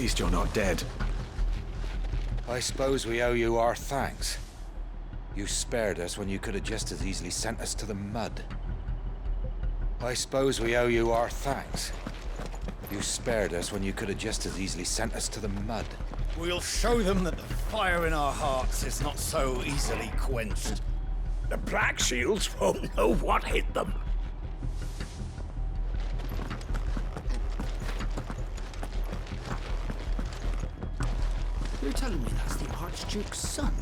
least you're not dead. I suppose we owe you our thanks. You spared us when you could have just as easily sent us to the mud. I suppose we owe you our thanks. You spared us when you could have just as easily sent us to the mud. We'll show them that the fire in our hearts is not so easily quenched. The Black Shields won't know what hit them. You're telling me that's the Archduke's son?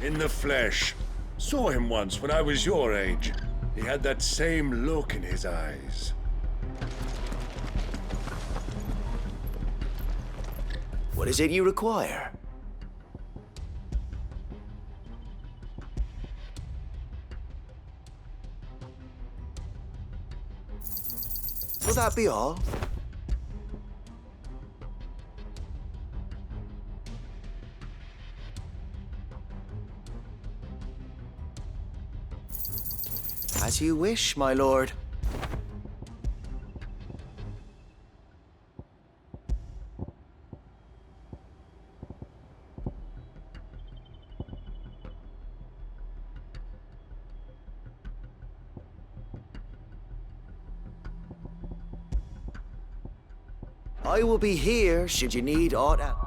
In the flesh. Saw him once when I was your age. He had that same look in his eyes. What is it you require? Will that be all? As you wish, my lord. I will be here should you need aught else.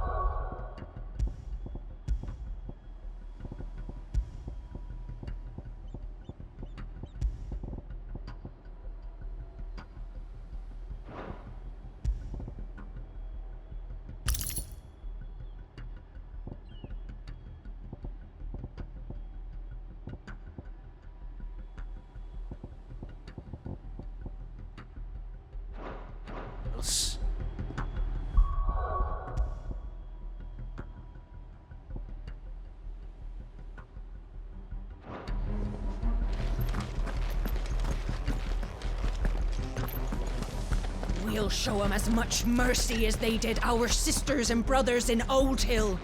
We'll show them as much mercy as they did our sisters and brothers in Old Hill.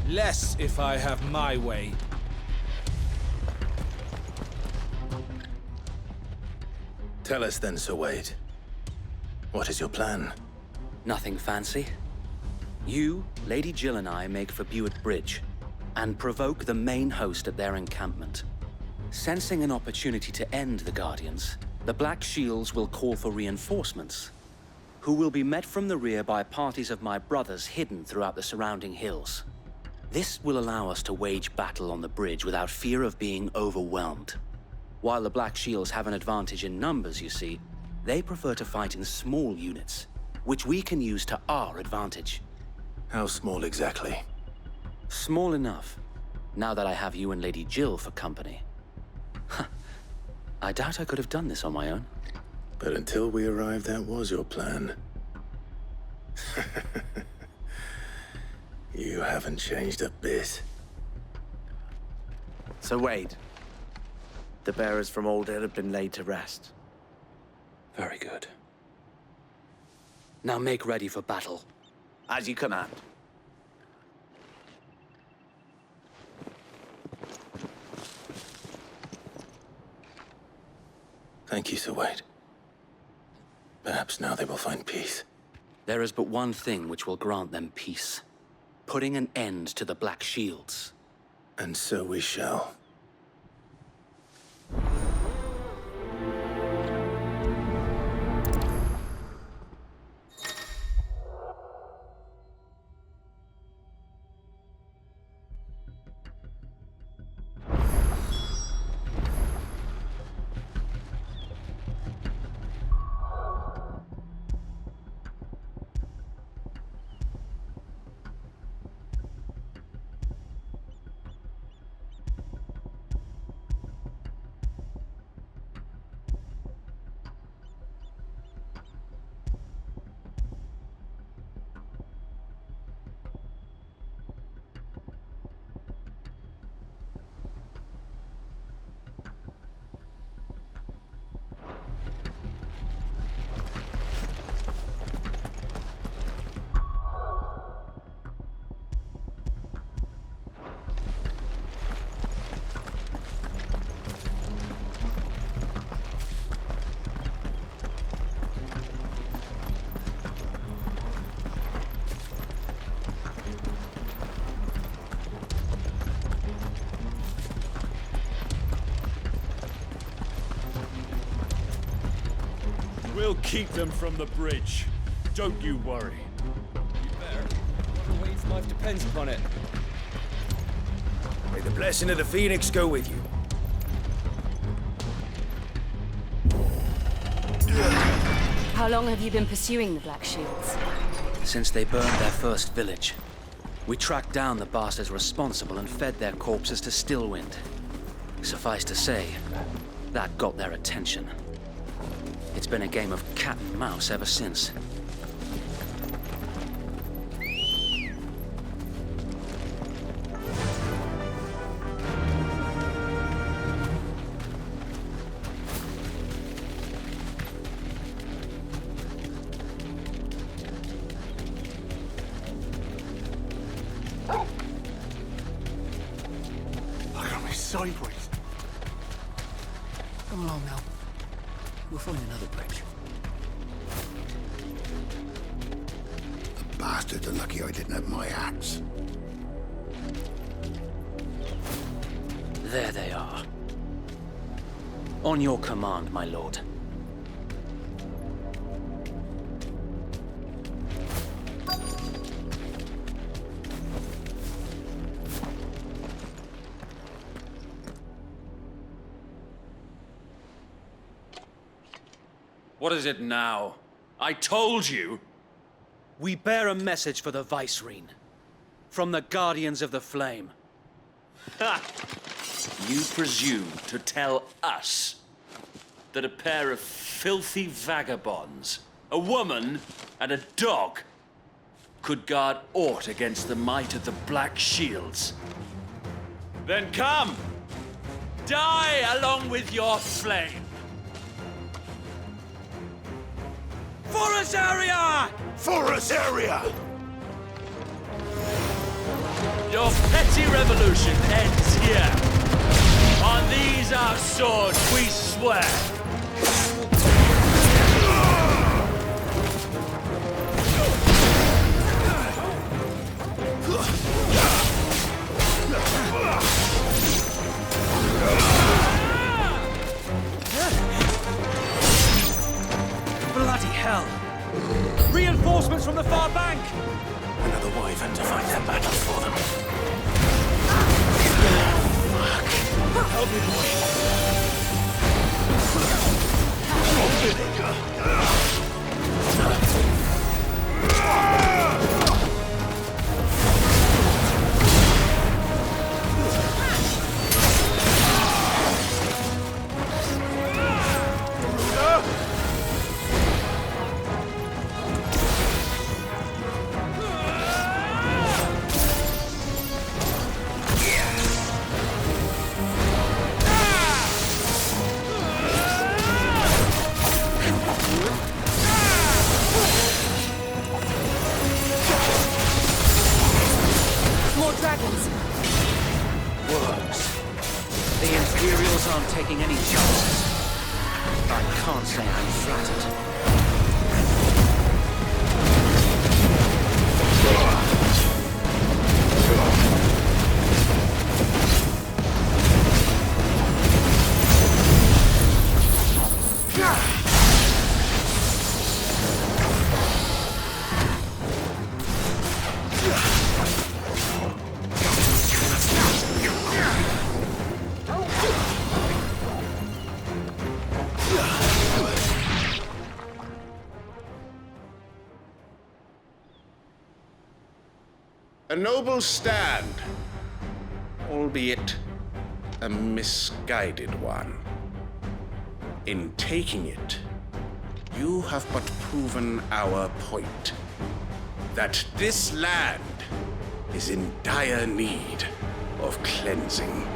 Less if I have my way. Tell us then, Sir Wade. What is your plan? Nothing fancy. You, Lady Jill and I make for Buett Bridge and provoke the main host at their encampment. Sensing an opportunity to end the Guardians, the Black Shields will call for reinforcements, who will be met from the rear by parties of my brothers hidden throughout the surrounding hills. This will allow us to wage battle on the bridge without fear of being overwhelmed. While the Black Shields have an advantage in numbers, you see, they prefer to fight in small units, which we can use to our advantage. How small exactly? Small enough, now that I have you and Lady Jill for company. I doubt I could have done this on my own. But until we arrived, that was your plan. You haven't changed a bit. Sir Wade, the bearers from Old Hill have been laid to rest. Very good. Now make ready for battle. As you command. Thank you, Sir Wade. Perhaps now they will find peace. There is but one thing which will grant them peace. Putting an end to the Black Shields. And so we shall. We'll keep them from the bridge. Don't you worry. You better. Wade's life depends upon it. May the blessing of the Phoenix go with you. How long have you been pursuing the Black Shields? Since they burned their first village, we tracked down the bastards responsible and fed their corpses to Stillwind. Suffice to say, that got their attention. It's been a game of cat and mouse ever since. Look at me sideways. Come along now. We'll find another bridge. The bastards are lucky I didn't have my axe. There they are. On your command, my lord. What is it now? I told you! We bear a message for the Vicereine. From the Guardians of the Flame. Ha! You presume to tell us that a pair of filthy vagabonds, a woman and a dog, could guard aught against the might of the Black Shields? Then come! Die along with your flame! For us area! For us area! Your petty revolution ends here. On these our swords we swear. Bloody hell! Reinforcements from the far bank! Another wyvern to fight their battle for them. Help me, More dragons! Worms. The Imperials aren't taking any chances. I can't say I'm flattered. A noble stand, albeit a misguided one. In taking it, you have but proven our point, that this land is in dire need of cleansing.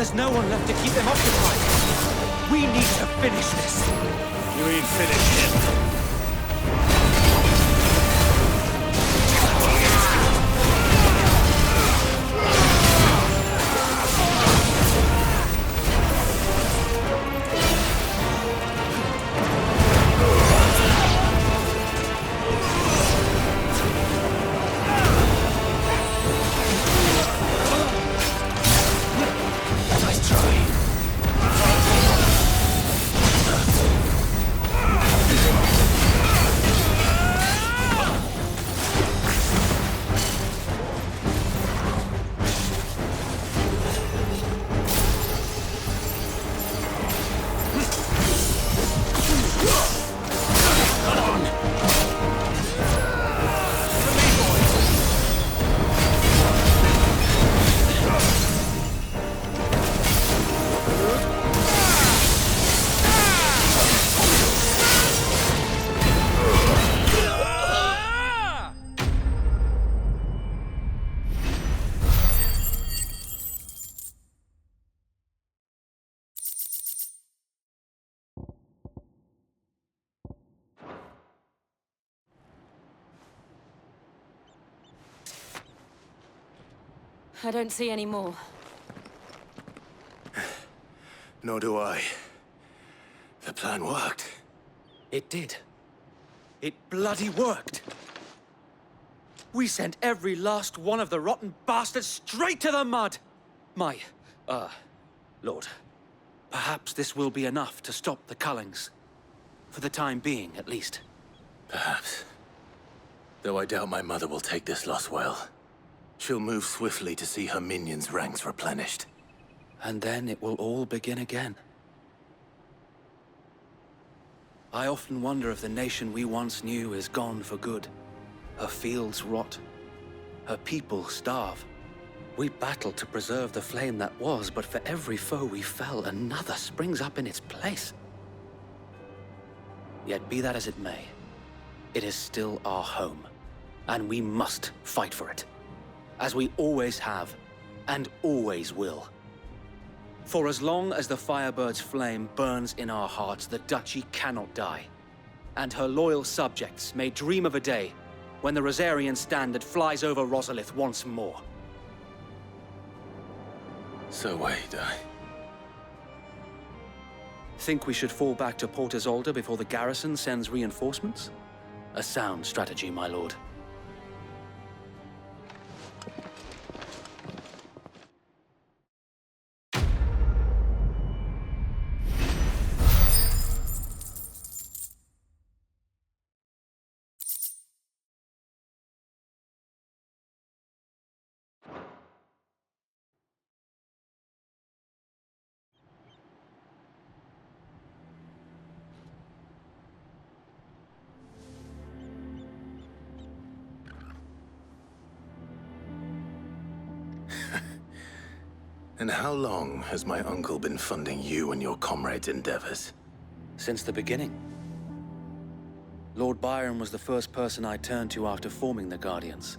There's no one left to keep them occupied. We need to finish this. You ain't finished yet. I don't see any more. Nor do I. The plan worked. It did. It bloody worked. We sent every last one of the rotten bastards straight to the mud! Lord, perhaps this will be enough to stop the Cullings. For the time being, at least. Perhaps. Though I doubt my mother will take this loss well. She'll move swiftly to see her minions' ranks replenished. And then it will all begin again. I often wonder if the nation we once knew is gone for good. Her fields rot. Her people starve. We battled to preserve the flame that was, but for every foe we fell, another springs up in its place. Yet be that as it may, it is still our home, and we must fight for it. As we always have, and always will. For as long as the Firebird's flame burns in our hearts, the Duchy cannot die. And her loyal subjects may dream of a day when the Rosarian standard flies over Rosalith once more. So wait, Think we should fall back to Port Isolde before the garrison sends reinforcements? A sound strategy, my lord. And how long has my uncle been funding you and your comrades' endeavors? Since the beginning. Lord Byron was the first person I turned to after forming the Guardians.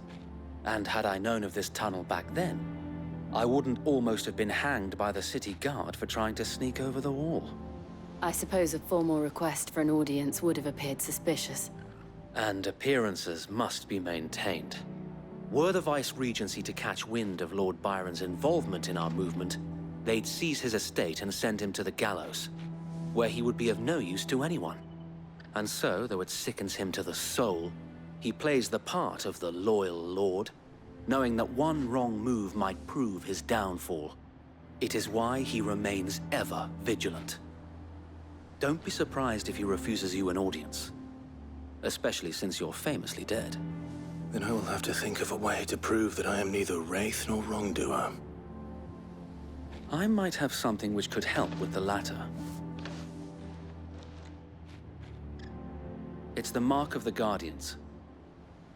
And had I known of this tunnel back then, I wouldn't almost have been hanged by the city guard for trying to sneak over the wall. I suppose a formal request for an audience would have appeared suspicious. And appearances must be maintained. Were the Vice-Regency to catch wind of Lord Byron's involvement in our movement, they'd seize his estate and send him to the gallows, where he would be of no use to anyone. And so, though it sickens him to the soul, he plays the part of the loyal lord, knowing that one wrong move might prove his downfall. It is why he remains ever vigilant. Don't be surprised if he refuses you an audience, especially since you're famously dead. Then I will have to think of a way to prove that I am neither wraith nor wrongdoer. I might have something which could help with the latter. It's the mark of the Guardians.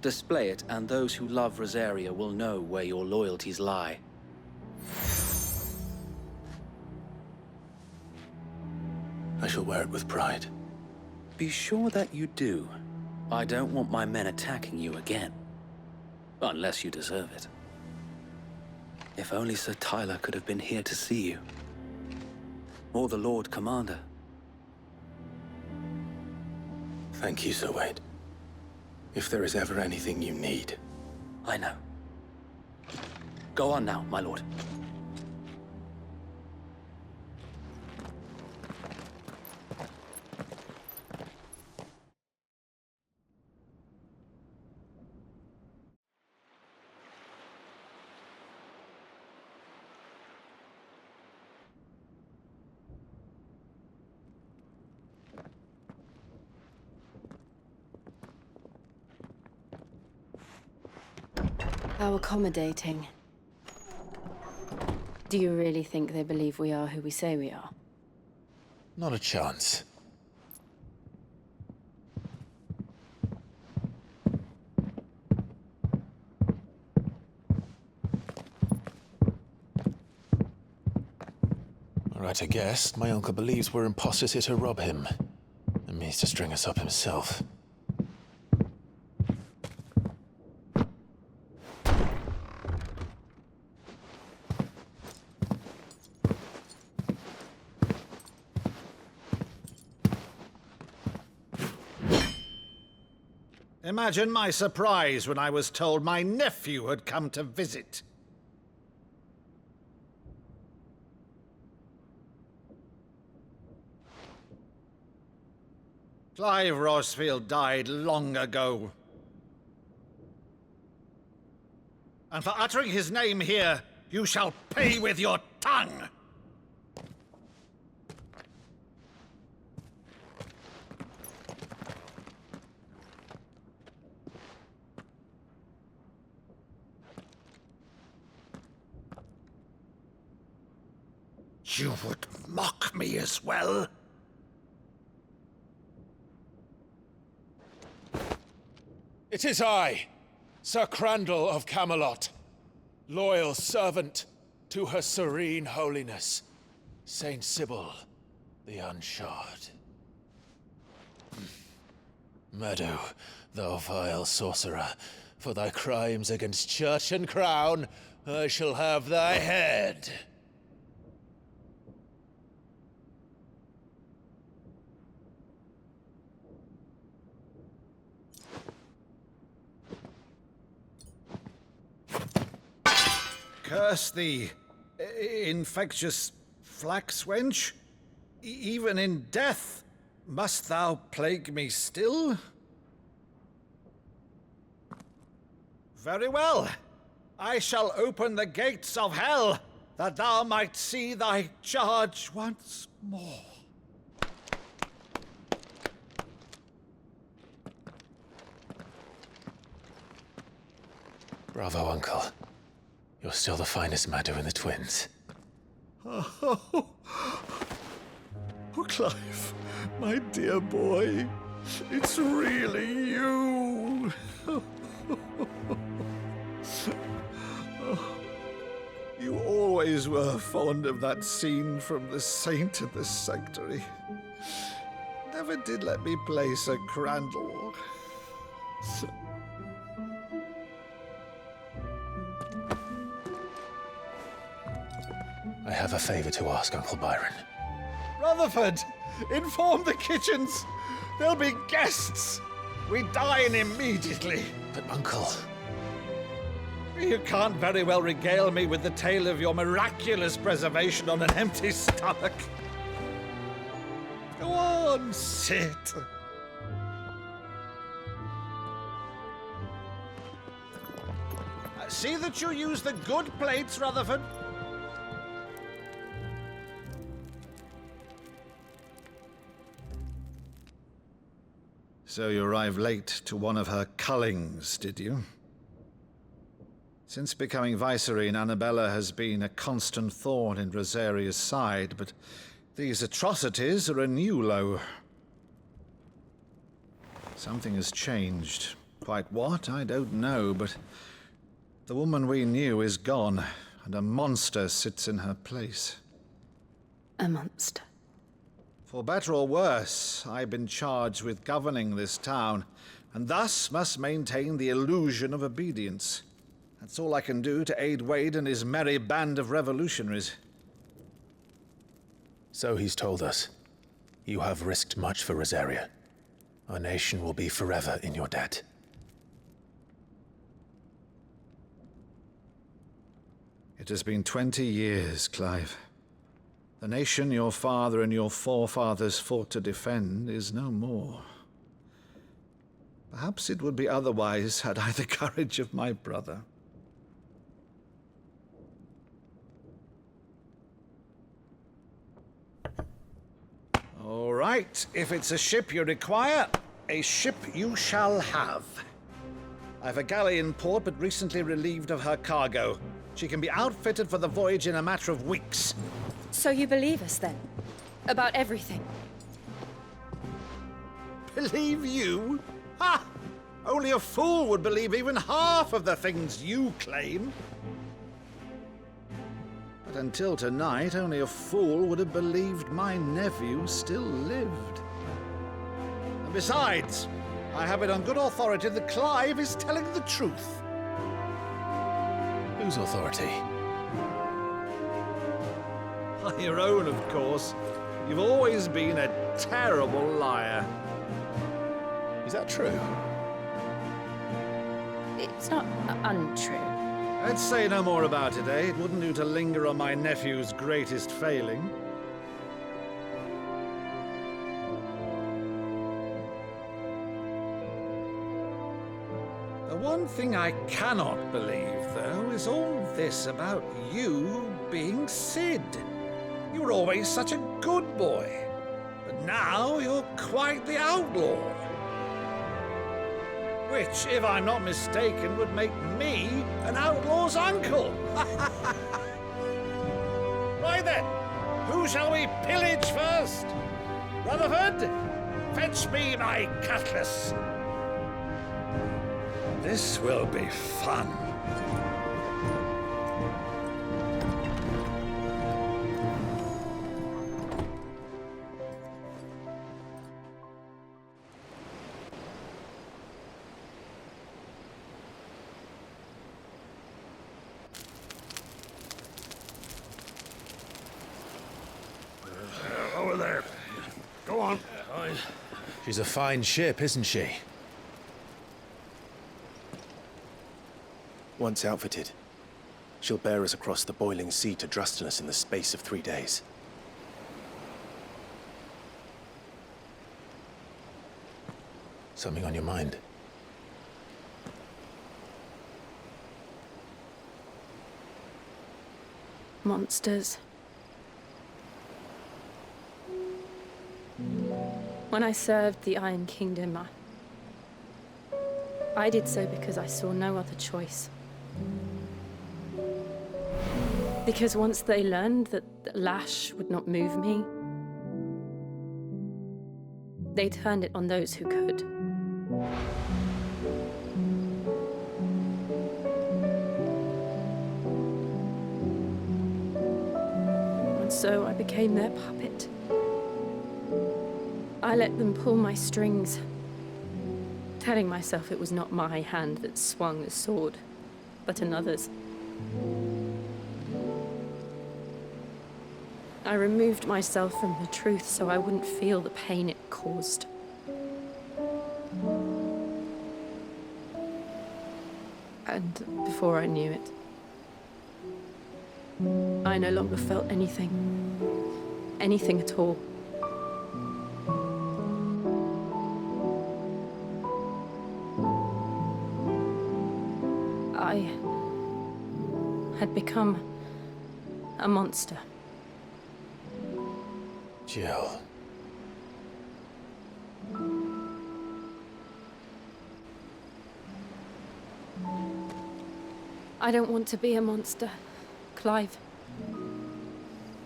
Display it, and those who love Rosaria will know where your loyalties lie. I shall wear it with pride. Be sure that you do. I don't want my men attacking you again. Unless you deserve it. If only Sir Tyler could have been here to see you. Or the Lord Commander. Thank you, Sir Wade. If there is ever anything you need. I know. Go on now, my lord. How accommodating. Do you really think they believe we are who we say we are? Not a chance. Right, I guess. My uncle believes we're imposters here to rob him. And means to string us up himself. Imagine my surprise when I was told my nephew had come to visit. Clive Rossfield died long ago. And for uttering his name here, you shall pay with your tongue! You would mock me as well? It is I, Sir Crandall of Camelot, loyal servant to her serene holiness, Saint Sybil the Unshod. Meadow, thou vile sorcerer, for thy crimes against church and crown, I shall have thy head. Curse thee, infectious flax wench. Even in death, must thou plague me still? Very well. I shall open the gates of hell, that thou might see thy charge once more. Bravo, Uncle. You're still the finest Meadow in the twins. Oh, Clive, my dear boy, it's really you. You always were fond of that scene from The Saint of the Sanctuary. Never did let me play Sir Crandall. I have a favor to ask, Uncle Byron. Rutherford, inform the kitchens. There'll be guests. We dine immediately. But, Uncle... You can't very well regale me with the tale of your miraculous preservation on an empty stomach. Go on, sit. See that you use the good plates, Rutherford. So you arrived late to one of her cullings, did you? Since becoming Vicereine, Annabella has been a constant thorn in Rosaria's side, but these atrocities are a new low. Something has changed. Quite what, I don't know, but the woman we knew is gone, and a monster sits in her place. A monster. For better or worse, I've been charged with governing this town, and thus must maintain the illusion of obedience. That's all I can do to aid Wade and his merry band of revolutionaries. So he's told us. You have risked much for Rosaria. Our nation will be forever in your debt. It has been 20 years, Clive. The nation your father and your forefathers fought to defend is no more. Perhaps it would be otherwise had I the courage of my brother. All right, if it's a ship you require, a ship you shall have. I've a galley in port, but recently relieved of her cargo. She can be outfitted for the voyage in a matter of weeks. So you believe us, then? About everything? Believe you? Ha! Only a fool would believe even half of the things you claim. But until tonight, only a fool would have believed my nephew still lived. And besides, I have it on good authority that Clive is telling the truth. Whose authority? Your own, of course. You've always been a terrible liar. Is that true? It's not untrue. Let's say no more about it, eh? It wouldn't do to linger on my nephew's greatest failing. The one thing I cannot believe, though, is all this about you being Sid. You were always such a good boy, but now you're quite the outlaw. Which, if I'm not mistaken, would make me an outlaw's uncle. Right then, who shall we pillage first? Rutherford, fetch me my cutlass. This will be fun. Over there. Go on. She's a fine ship, isn't she? Once outfitted, she'll bear us across the boiling sea to Drustenus in the space of 3 days. Something on your mind? Monsters. When I served the Iron Kingdom, I did so because I saw no other choice. Because once they learned that the lash would not move me, they turned it on those who could. And so I became their puppet. I let them pull my strings, telling myself it was not my hand that swung the sword, but another's. I removed myself from the truth so I wouldn't feel the pain it caused. And before I knew it, I no longer felt anything. Anything at all. I had become a monster. Jill. I don't want to be a monster, Clive.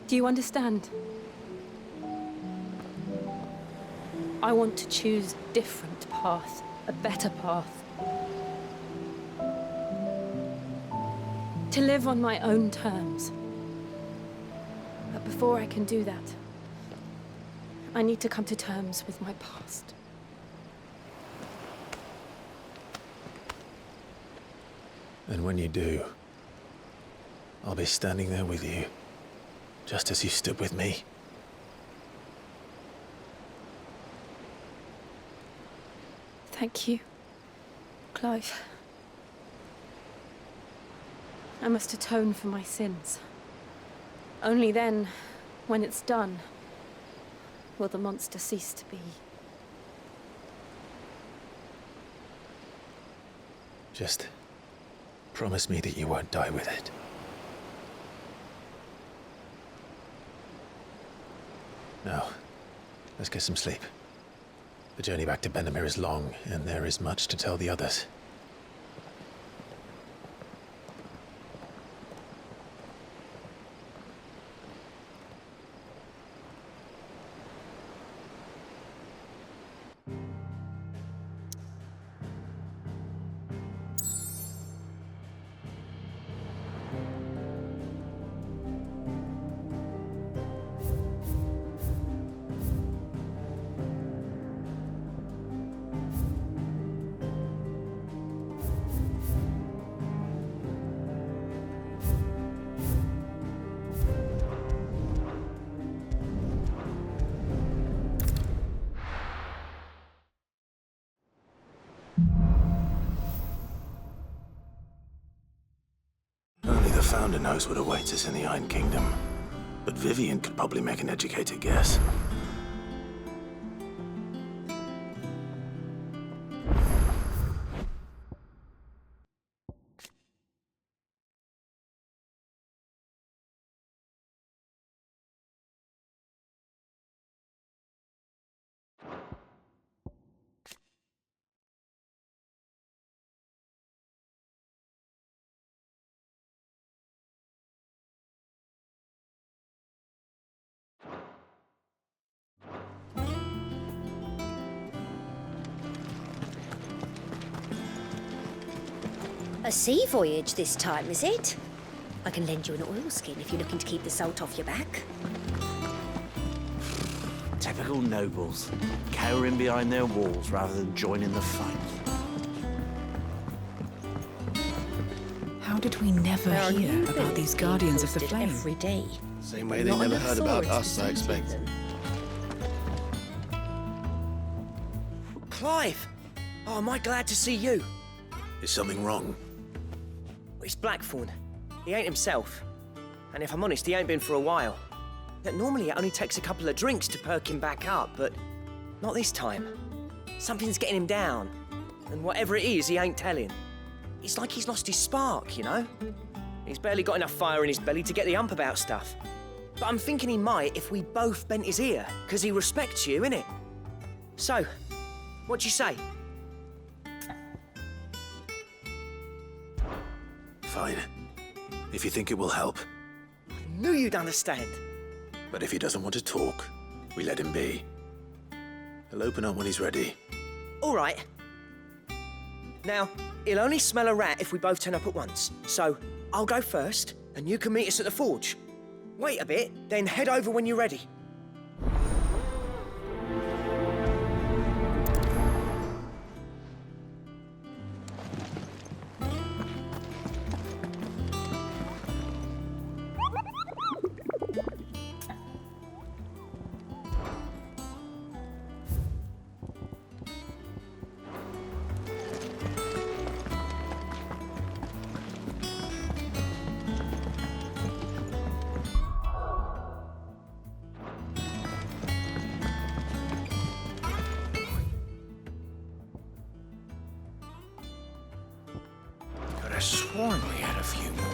Do you understand? I want to choose a different path, a better path. To live on my own terms. But before I can do that, I need to come to terms with my past. And when you do, I'll be standing there with you, just as you stood with me. Thank you, Clive. I must atone for my sins. Only then, when it's done, will the monster cease to be. Just promise me that you won't die with it. Now, let's get some sleep. The journey back to Benamir is long, and there is much to tell the others. Only the Founder knows what awaits us in the Iron Kingdom. But Vivian could probably make an educated guess. A sea voyage this time, is it? I can lend you an oilskin if you're looking to keep the salt off your back. Typical nobles, cowering behind their walls rather than joining the fight. How did we never hear about these Guardians of the Flame? Every day. Same way they never heard about us, I expect. Clive! Oh, am I glad to see you? Is something wrong? It's Blackthorn. He ain't himself. And if I'm honest, he ain't been for a while. Yet normally it only takes a couple of drinks to perk him back up, but not this time. Something's getting him down. And whatever it is, he ain't telling. It's like he's lost his spark, you know? He's barely got enough fire in his belly to get the hump about stuff. But I'm thinking he might if we both bent his ear, because he respects you, innit? So, what do you say? Fine. If you think it will help. I knew you'd understand. But if he doesn't want to talk, we let him be. He'll open up when he's ready. All right. Now, he'll only smell a rat if we both turn up at once. So, I'll go first, and you can meet us at the forge. Wait a bit, then head over when you're ready. Could have sworn we had a few more.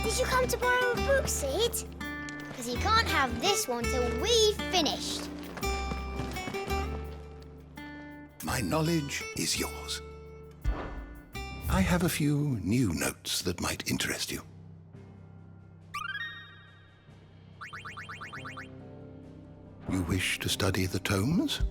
Did you come to borrow a book, Sid? Because you can't have this one till we've finished. My knowledge is yours. I have a few new notes that might interest you. You wish to study the tomes?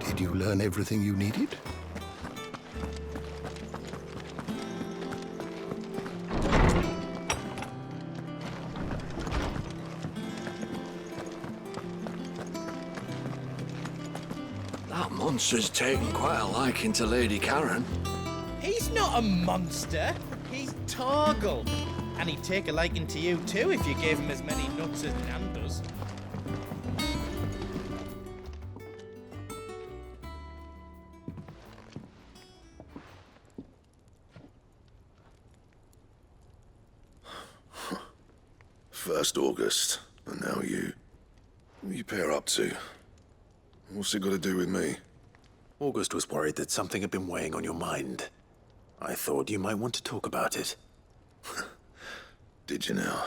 Did you learn everything you needed? That monster's taken quite a liking to Lady Karen. He's not a monster. He's Torgal. And he'd take a liking to you too if you gave him as many nuts as Nan does. First August, and now you. What are you pair up to? What's it got to do with me? August was worried that something had been weighing on your mind. I thought you might want to talk about it. Did you now?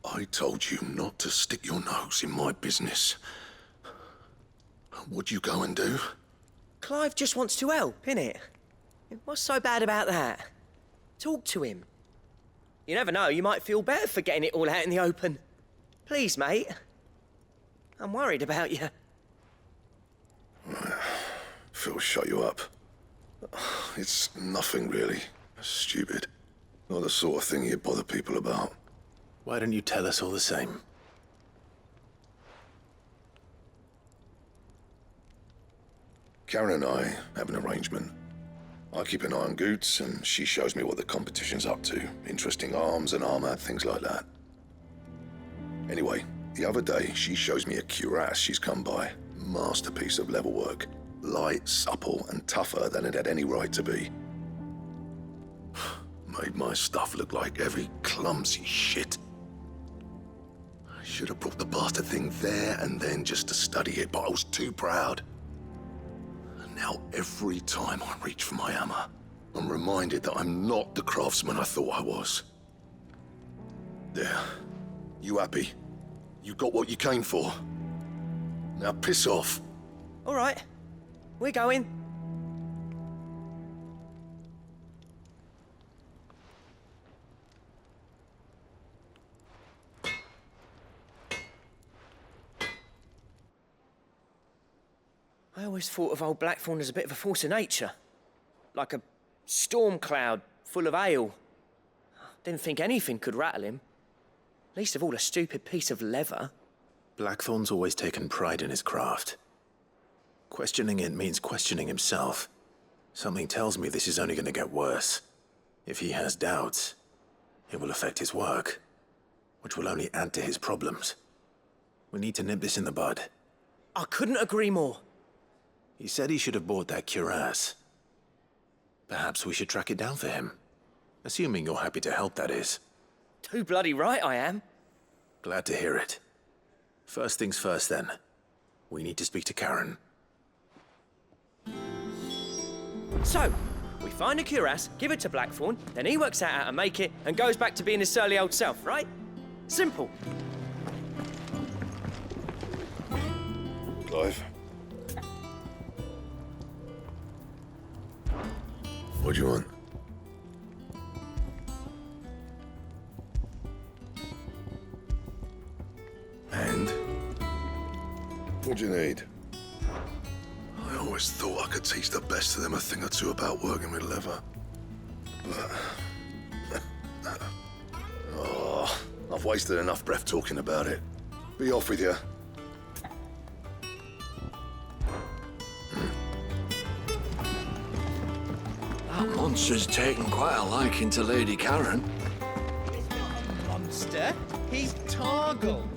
I told you not to stick your nose in my business. What'd you go and do? Clive just wants to help, innit? What's so bad about that? Talk to him. You never know, you might feel better for getting it all out in the open. Please, mate. I'm worried about you. Phil, shut you up. It's nothing, really. Stupid. Not the sort of thing you bother people about. Why don't you tell us all the same? Karen and I have an arrangement. I keep an eye on Goots, and she shows me what the competition's up to. Interesting arms and armor, things like that. Anyway, the other day, she shows me a cuirass she's come by. Masterpiece of level work. Light, supple, and tougher than it had any right to be. Made my stuff look like heavy, clumsy shit. I should have brought the bastard thing there and then just to study it, but I was too proud. Now, every time I reach for my hammer, I'm reminded that I'm not the craftsman I thought I was. There. You happy? You got what you came for. Now piss off. All right. We're going. I always thought of old Blackthorn as a bit of a force of nature. Like a storm cloud full of ale. Didn't think anything could rattle him. Least of all a stupid piece of leather. Blackthorn's always taken pride in his craft. Questioning it means questioning himself. Something tells me this is only going to get worse. If he has doubts, it will affect his work, which will only add to his problems. We need to nip this in the bud. I couldn't agree more. He said he should have bought that cuirass. Perhaps we should track it down for him. Assuming you're happy to help, that is. Too bloody right I am. Glad to hear it. First things first, then. We need to speak to Karen. So, we find a cuirass, give it to Blackthorn, then he works out how to make it and goes back to being his surly old self, right? Simple. Clive? What do you want? And? What do you need? I always thought I could teach the best of them a thing or two about working with leather. But... oh, I've wasted enough breath talking about it. Be off with you. That monster's taken quite a liking to Lady Karen. He's not a monster. He's Torgal.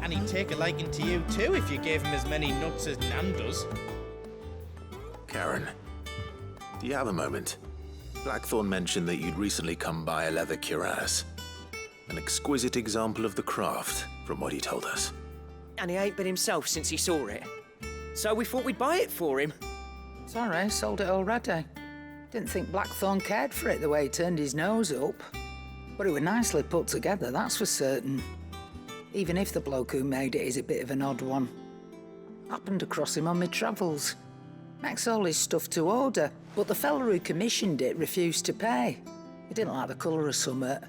And he'd take a liking to you too if you gave him as many nuts as Nan does. Karen, Do you have a moment? Blackthorn mentioned that you'd recently come by a leather cuirass. An exquisite example of the craft, from what he told us. And he ain't been himself since he saw it. So we thought we'd buy it for him. Sorry, sold it already. Didn't think Blackthorn cared for it the way he turned his nose up. But it was nicely put together, that's for certain. Even if the bloke who made it is a bit of an odd one. Happened across him on my travels. Makes all his stuff to order, but the fella who commissioned it refused to pay. He didn't like the colour of summit.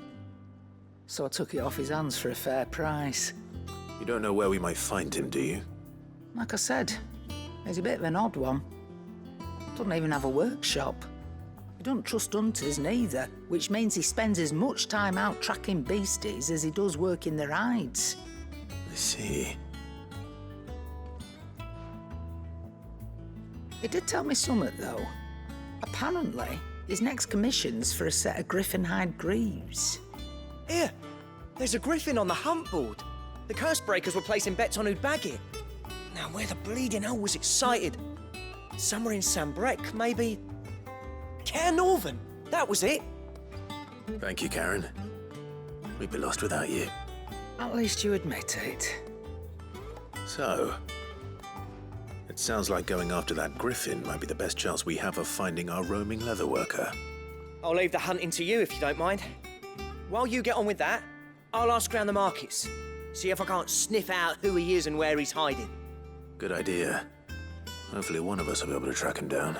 So I took it off his hands for a fair price. You don't know where we might find him, do you? Like I said, he's a bit of an odd one. Doesn't even have a workshop. He doesn't trust hunters neither, which means he spends as much time out tracking beasties as he does working their hides. I see. He did tell me something, though. Apparently, his next commission's for a set of griffin hide greaves. Here, there's a griffin on the hunt board. The curse breakers were placing bets on who'd bag it. Now, where the bleeding hell was it sighted? Somewhere in Sambrec, maybe. Cairnorthern, that was it. Thank you, Karen. We'd be lost without you. At least you admit it. So, it sounds like going after that griffin might be the best chance we have of finding our roaming leatherworker. I'll leave the hunting to you if you don't mind. While you get on with that, I'll ask around the markets. See if I can't sniff out who he is and where he's hiding. Good idea. Hopefully one of us will be able to track him down.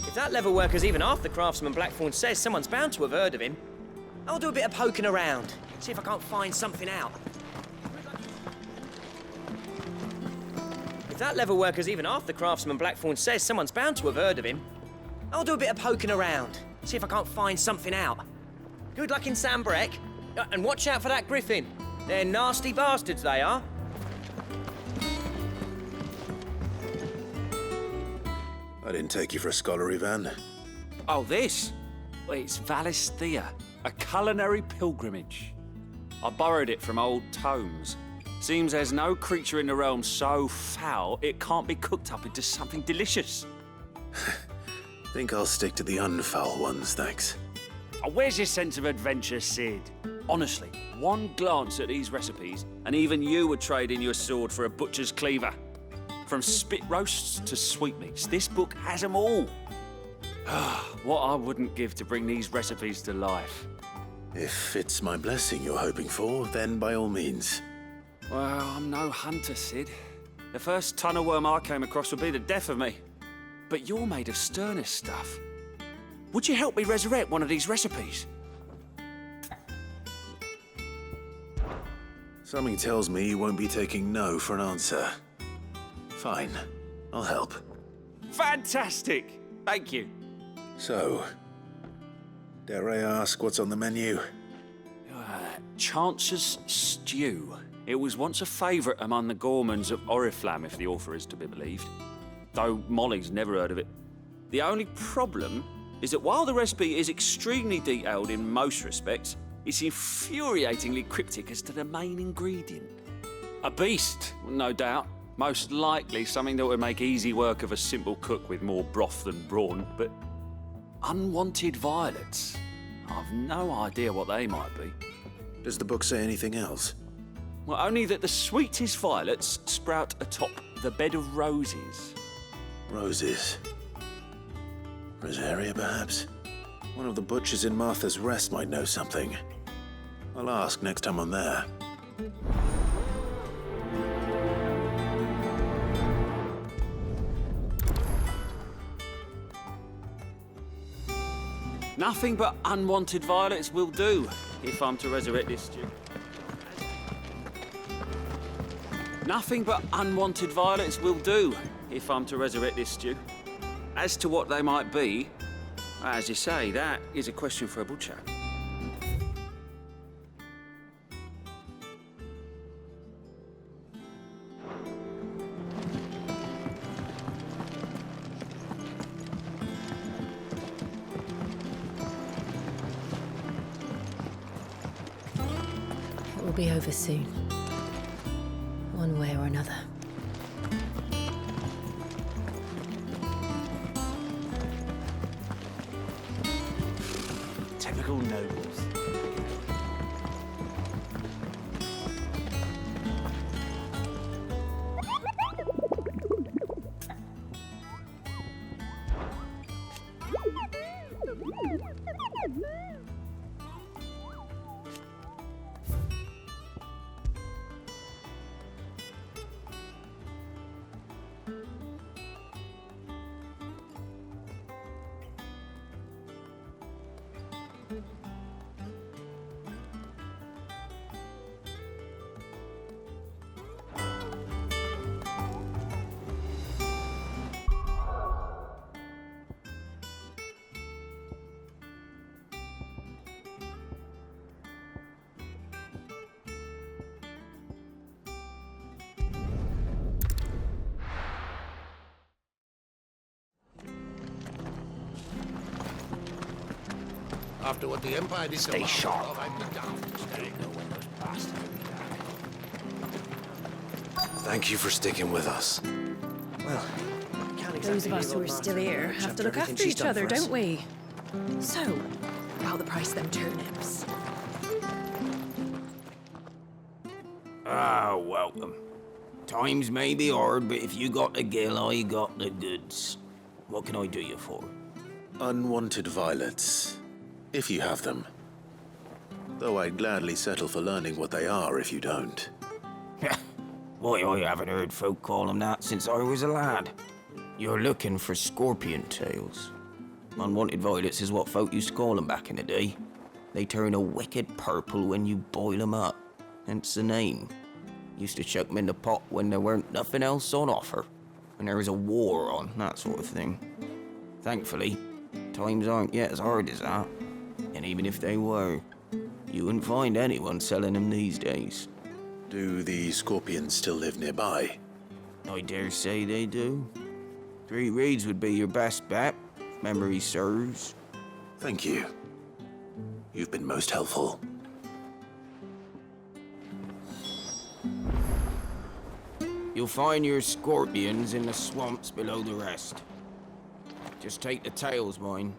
If that leatherworker's even half the craftsman Blackthorn says, someone's bound to have heard of him. I'll do a bit of poking around, see if I can't find something out. If that leatherworker's even half the craftsman Blackthorn says, someone's bound to have heard of him. I'll do a bit of poking around, see if I can't find something out. Good luck in Sambrec, and watch out for that griffin. They're nasty bastards, they are. I didn't take you for a scholar, Ivan. Oh, this? Well, it's Valisthea, a culinary pilgrimage. I borrowed it from old tomes. Seems there's no creature in the realm so foul it can't be cooked up into something delicious. Think I'll stick to the unfoul ones, thanks. Oh, where's your sense of adventure, Sid? Honestly, one glance at these recipes, and even you would trade in your sword for a butcher's cleaver. From spit roasts to sweetmeats, this book has them all. What I wouldn't give to bring these recipes to life. If it's my blessing you're hoping for, then by all means. Well, I'm no hunter, Sid. The first tunnel worm I came across would be the death of me. But you're made of sterner stuff. Would you help me resurrect one of these recipes? Something tells me you won't be taking no for an answer. Fine, I'll help. Fantastic! Thank you. So, dare I ask what's on the menu? Chance's Stew. It was once a favourite among the gourmands of Oriflamme, if the author is to be believed. Though Molly's never heard of it. The only problem is that while the recipe is extremely detailed in most respects, it's infuriatingly cryptic as to the main ingredient. A beast, no doubt. Most likely something that would make easy work of a simple cook with more broth than brawn, but unwanted violets. I've no idea what they might be. Does the book say anything else? Well, only that the sweetest violets sprout atop the bed of roses. Roses. Rosaria, perhaps? One of the butchers in Martha's Rest might know something. I'll ask next time I'm there. Nothing but unwanted violets will do, if I'm to resurrect this stew. Nothing but unwanted violets will do, if I'm to resurrect this stew. As to what they might be, as you say, that is a question for a butcher. It will be over soon. One way or another. Typical nobles. After what the Empire did Stay to sharp. Marvel, I'd be down. Stay know when those bastards will be back. Thank you for sticking with us. Well, can't exactly Those of us leave who old are still Martha here much have to look everything after she's each done other, for us. don't we? So, about the price of them turnips. Ah, welcome. Times may be hard, but if you got the gill, I got the goods. What can I do you for? Unwanted violets, if you have them. Though I'd gladly settle for learning what they are if you don't. Why, I haven't heard folk call them that since I was a lad. You're looking for scorpion tails. Unwanted violets is what folk used to call them back in the day. They turn a wicked purple when you boil them up, hence the name. Used to chuck them in the pot when there weren't nothing else on offer, when there was a war on, that sort of thing. Thankfully, times aren't yet as hard as that. And even if they were, you wouldn't find anyone selling them these days. Do the scorpions still live nearby? I dare say they do. 3 Reeds would be your best bet, if memory serves. Thank you. You've been most helpful. You'll find your scorpions in the swamps below the rest. Just take the tails, mind.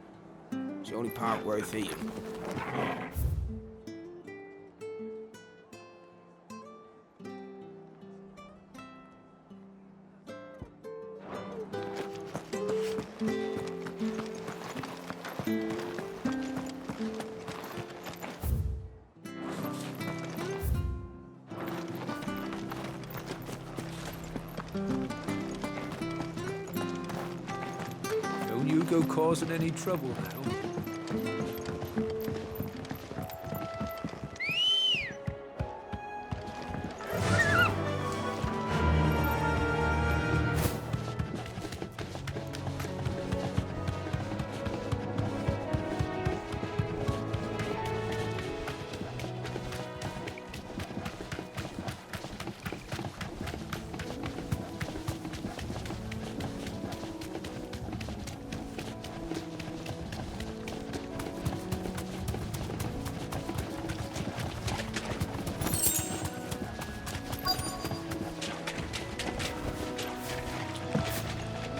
It's the only part worth eating. Don't you go causing any trouble now.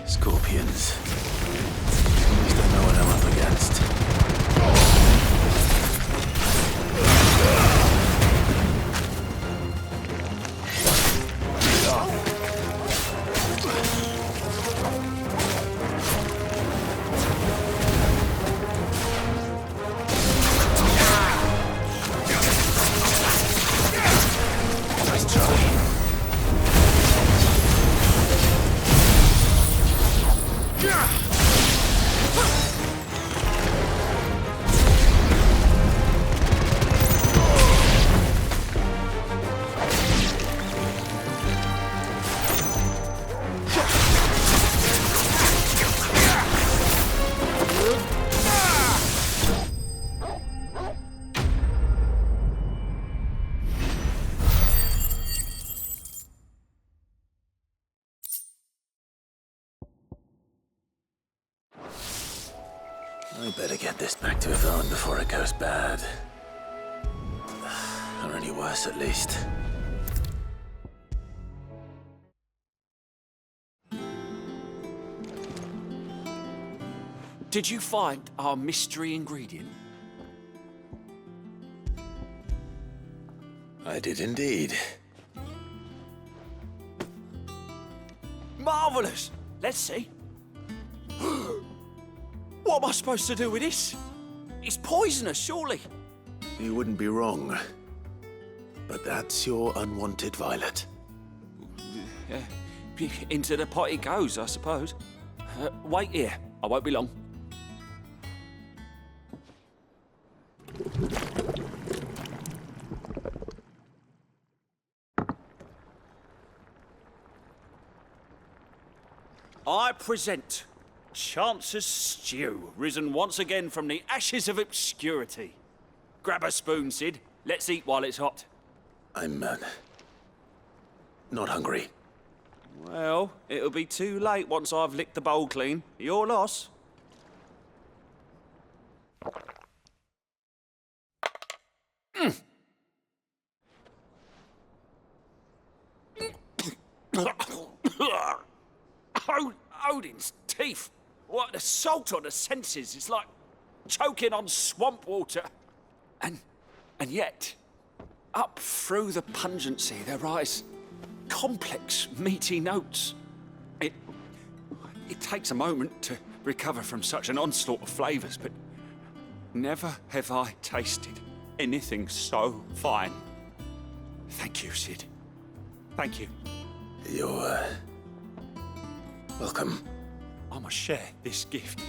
Scorpions. At least I know what I'm up against. Nice try. I better get this back to Yvonne before it goes bad. Or any worse, at least. Did you find our mystery ingredient? I did indeed. Marvellous! Let's see. What am I supposed to do with this? It's poisonous, surely. You wouldn't be wrong. But that's your unwanted violet. Into the pot it goes, I suppose. Wait here. I won't be long. I present Chance's Stew, risen once again from the ashes of obscurity. Grab a spoon, Sid. Let's eat while it's hot. I'm, not hungry. Well, it'll be too late once I've licked the bowl clean. Your loss. Odin's teeth. What, the salt on the senses is like choking on swamp water. And yet, up through the pungency, there rise complex, meaty notes. It takes a moment to recover from such an onslaught of flavours, but never have I tasted anything so fine. Thank you, Sid. Thank you. You're, welcome. I must share this gift.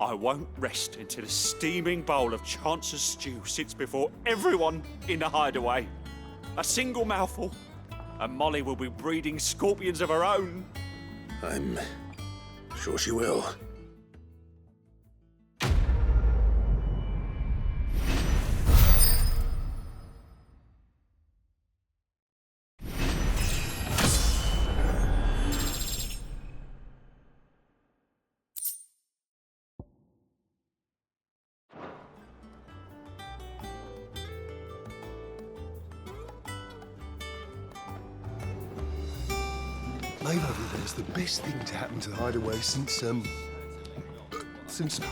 I won't rest until a steaming bowl of Chance's Stew sits before everyone in the hideaway. A single mouthful, and Molly will be breeding scorpions of her own. I'm sure she will. Maeve over there's the best thing to happen to the hideaway since,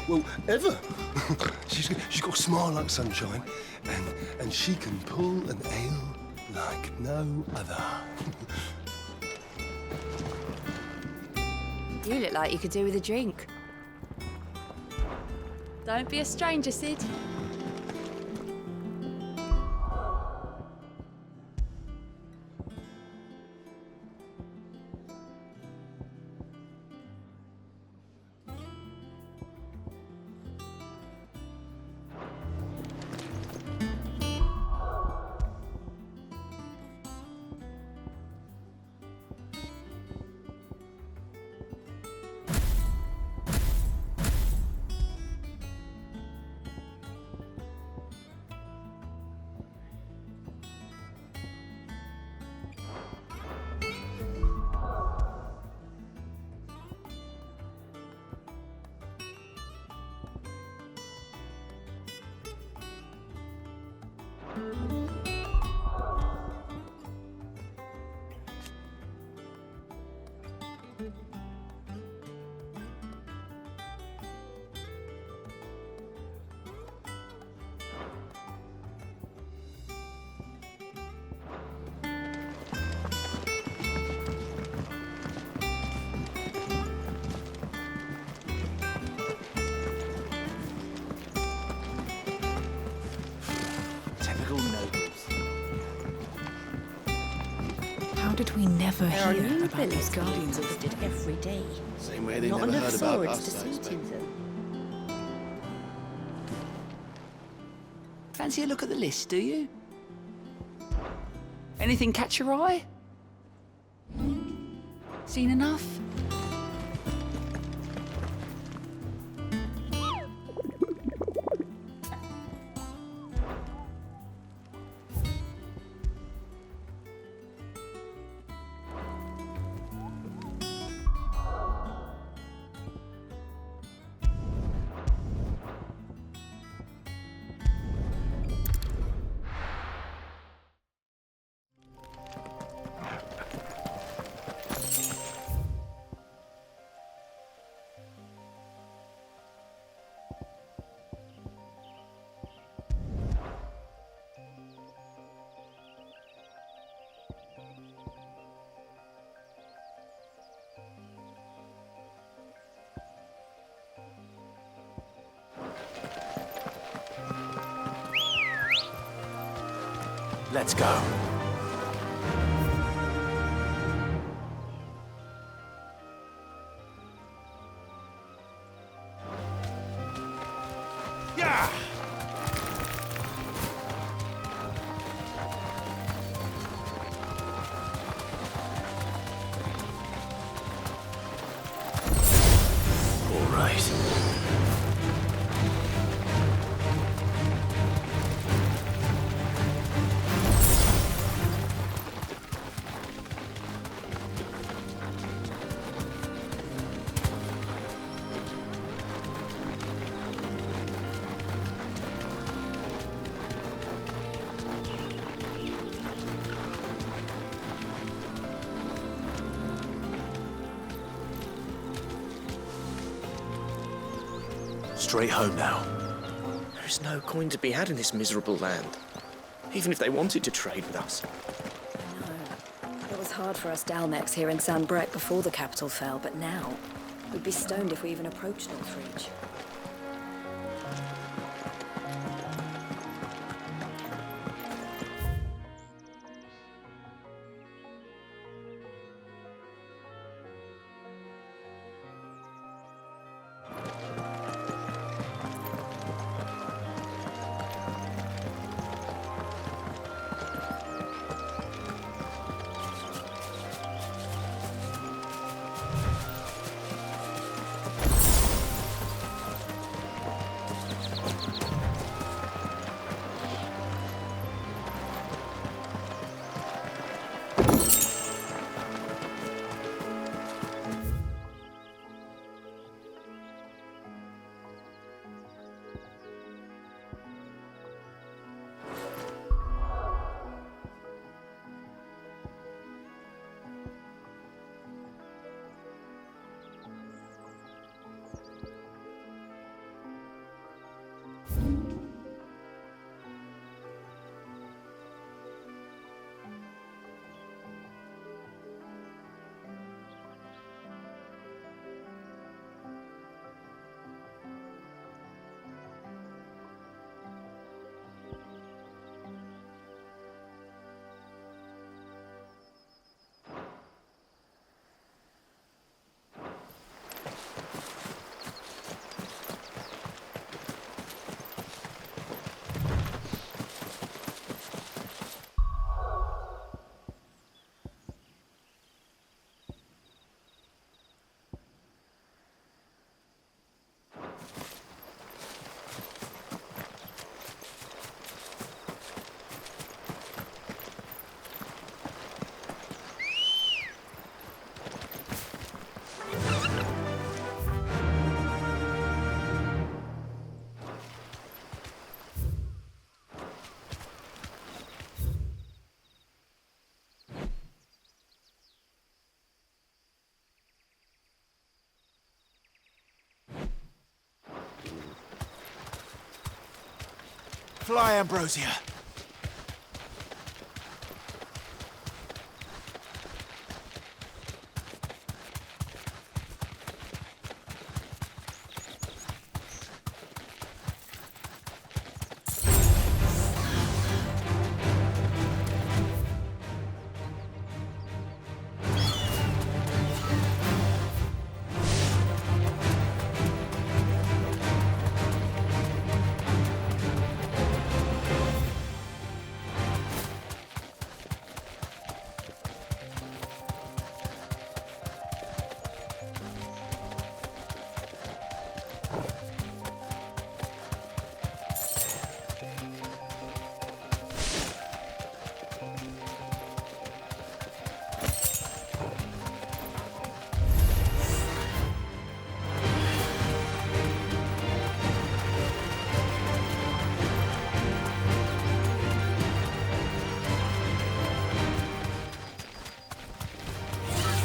well, ever. she's got a smile like sunshine, and she can pull an ale like no other. You look like you could do with a drink. Don't be a stranger, Sid. How did we never There are hear new about these villains guardians of visited every day. Same way they Not never enough heard about swords us, to I see to expect. them. Fancy a look at the list, do you? Anything catch your eye? Seen enough? Let's go. Yeah! All right. Straight home now. There is no coin to be had in this miserable land. Even if they wanted to trade with us. It was hard for us Dalmex here in San Brec before the capital fell, but now we'd be stoned if we even approached Northreach. Fly, Ambrosia.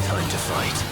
Time to fight.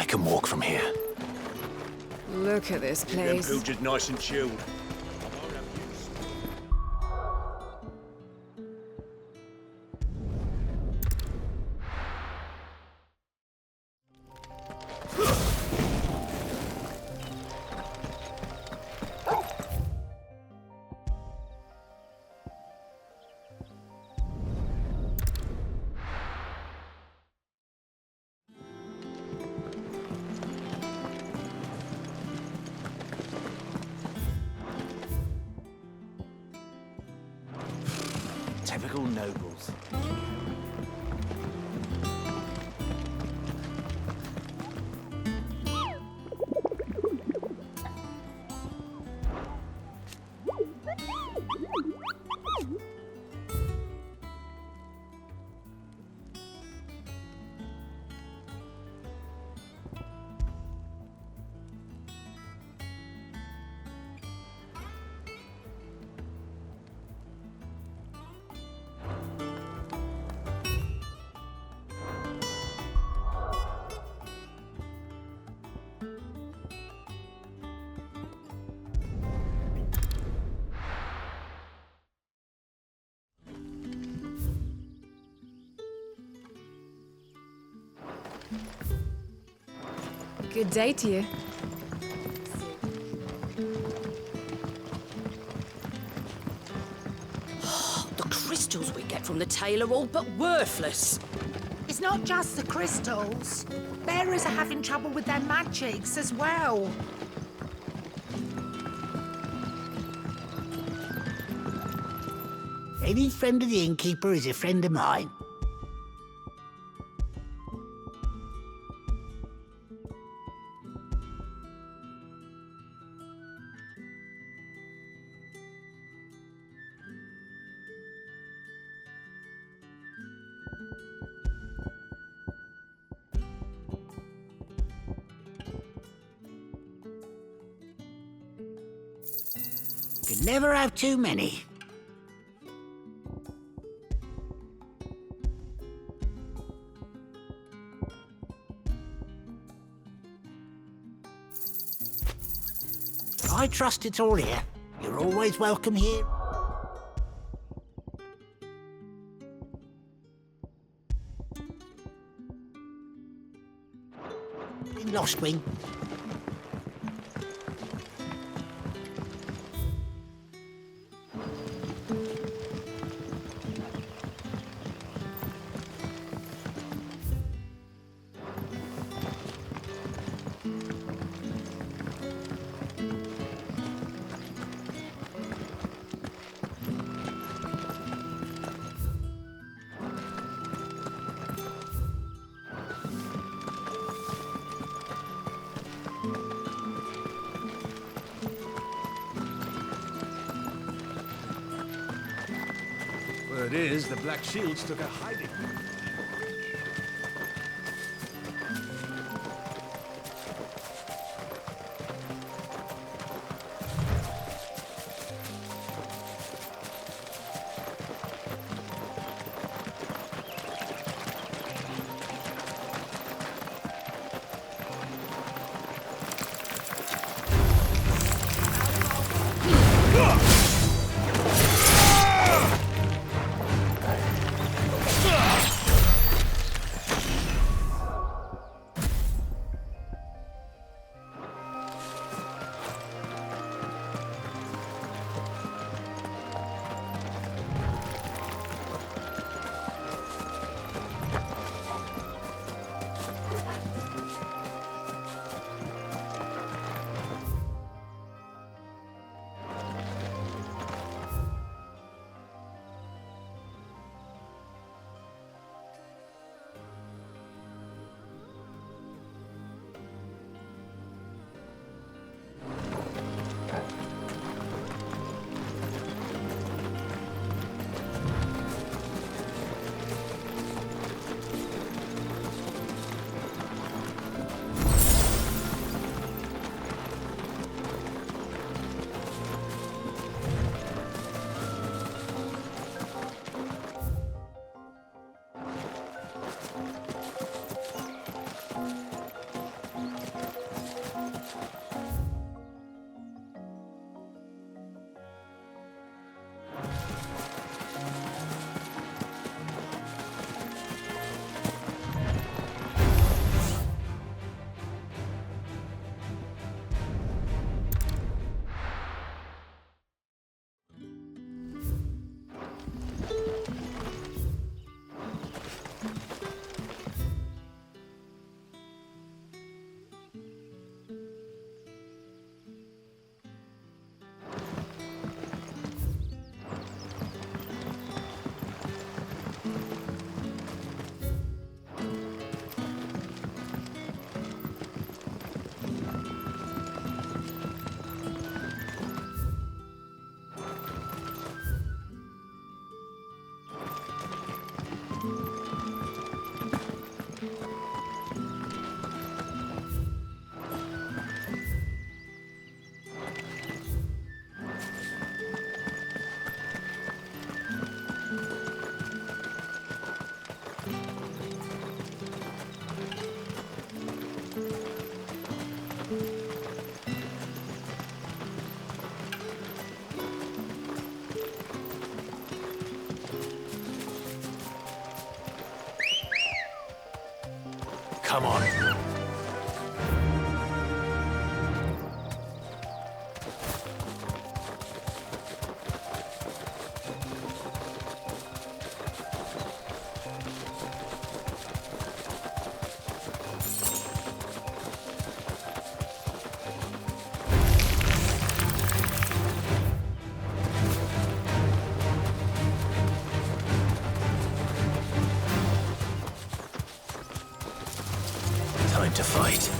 can walk from here. Look at this place. Them pilgers nice and chilled. Typical nobles. Good day to you. The crystals we get from the tail are all but worthless. It's not just the crystals. Bearers are having trouble with their magics as well. Any friend of the innkeeper is a friend of mine. Could never have too many. I trust it's all here. You're always welcome here. In Lost Wing. Word is, the Black Shields took a hiding. Come on. Time to fight.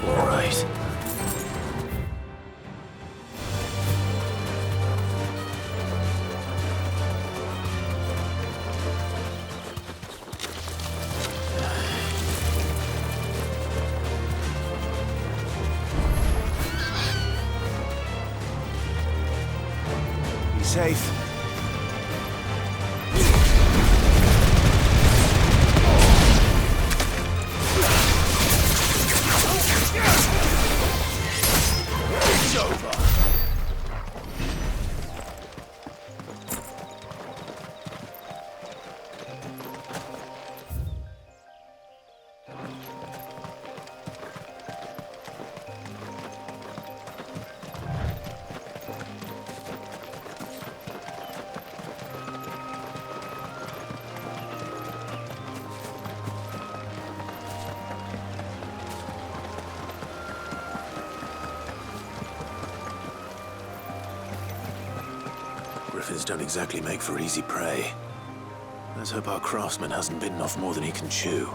All right. Be safe. It's over. Griffins don't exactly make for easy prey. Let's hope our craftsman hasn't bitten off more than he can chew.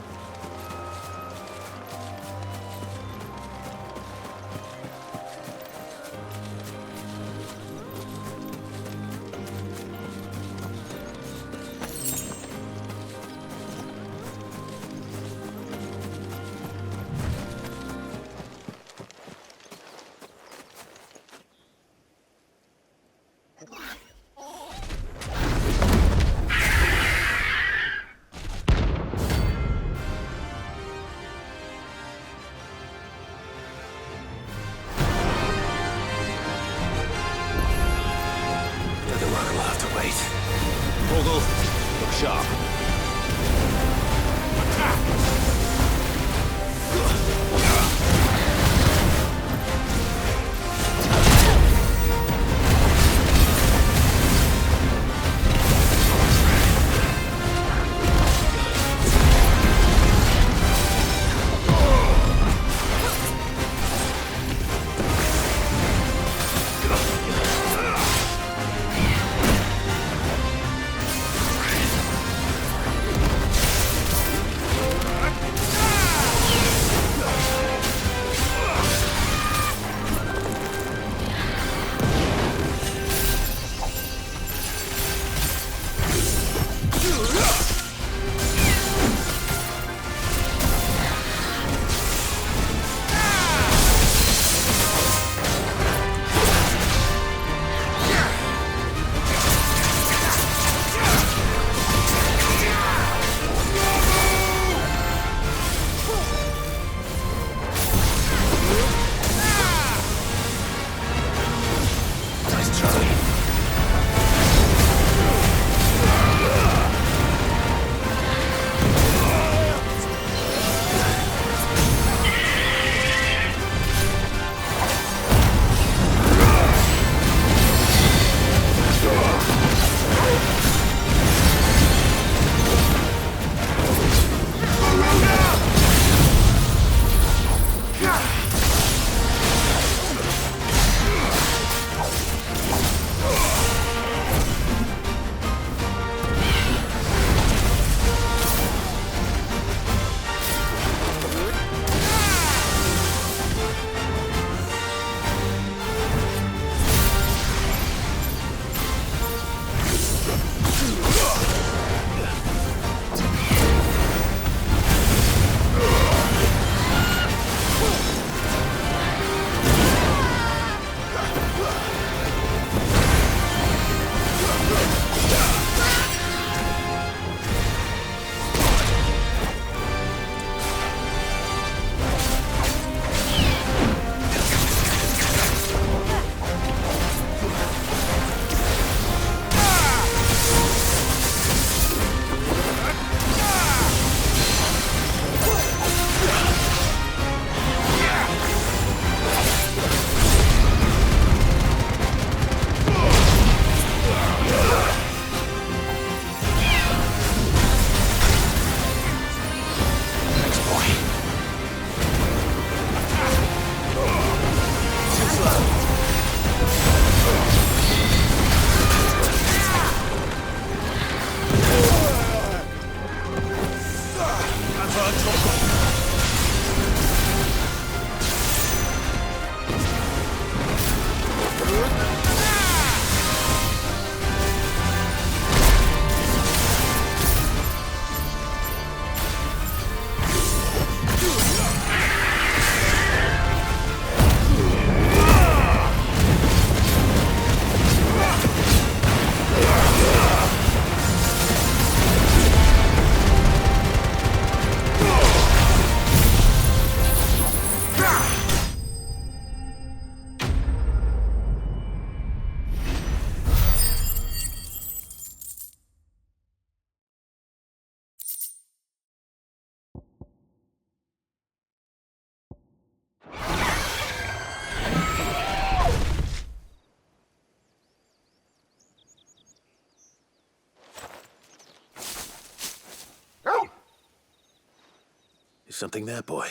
The work will have to wait. Vogel, look sharp. Something there, boy?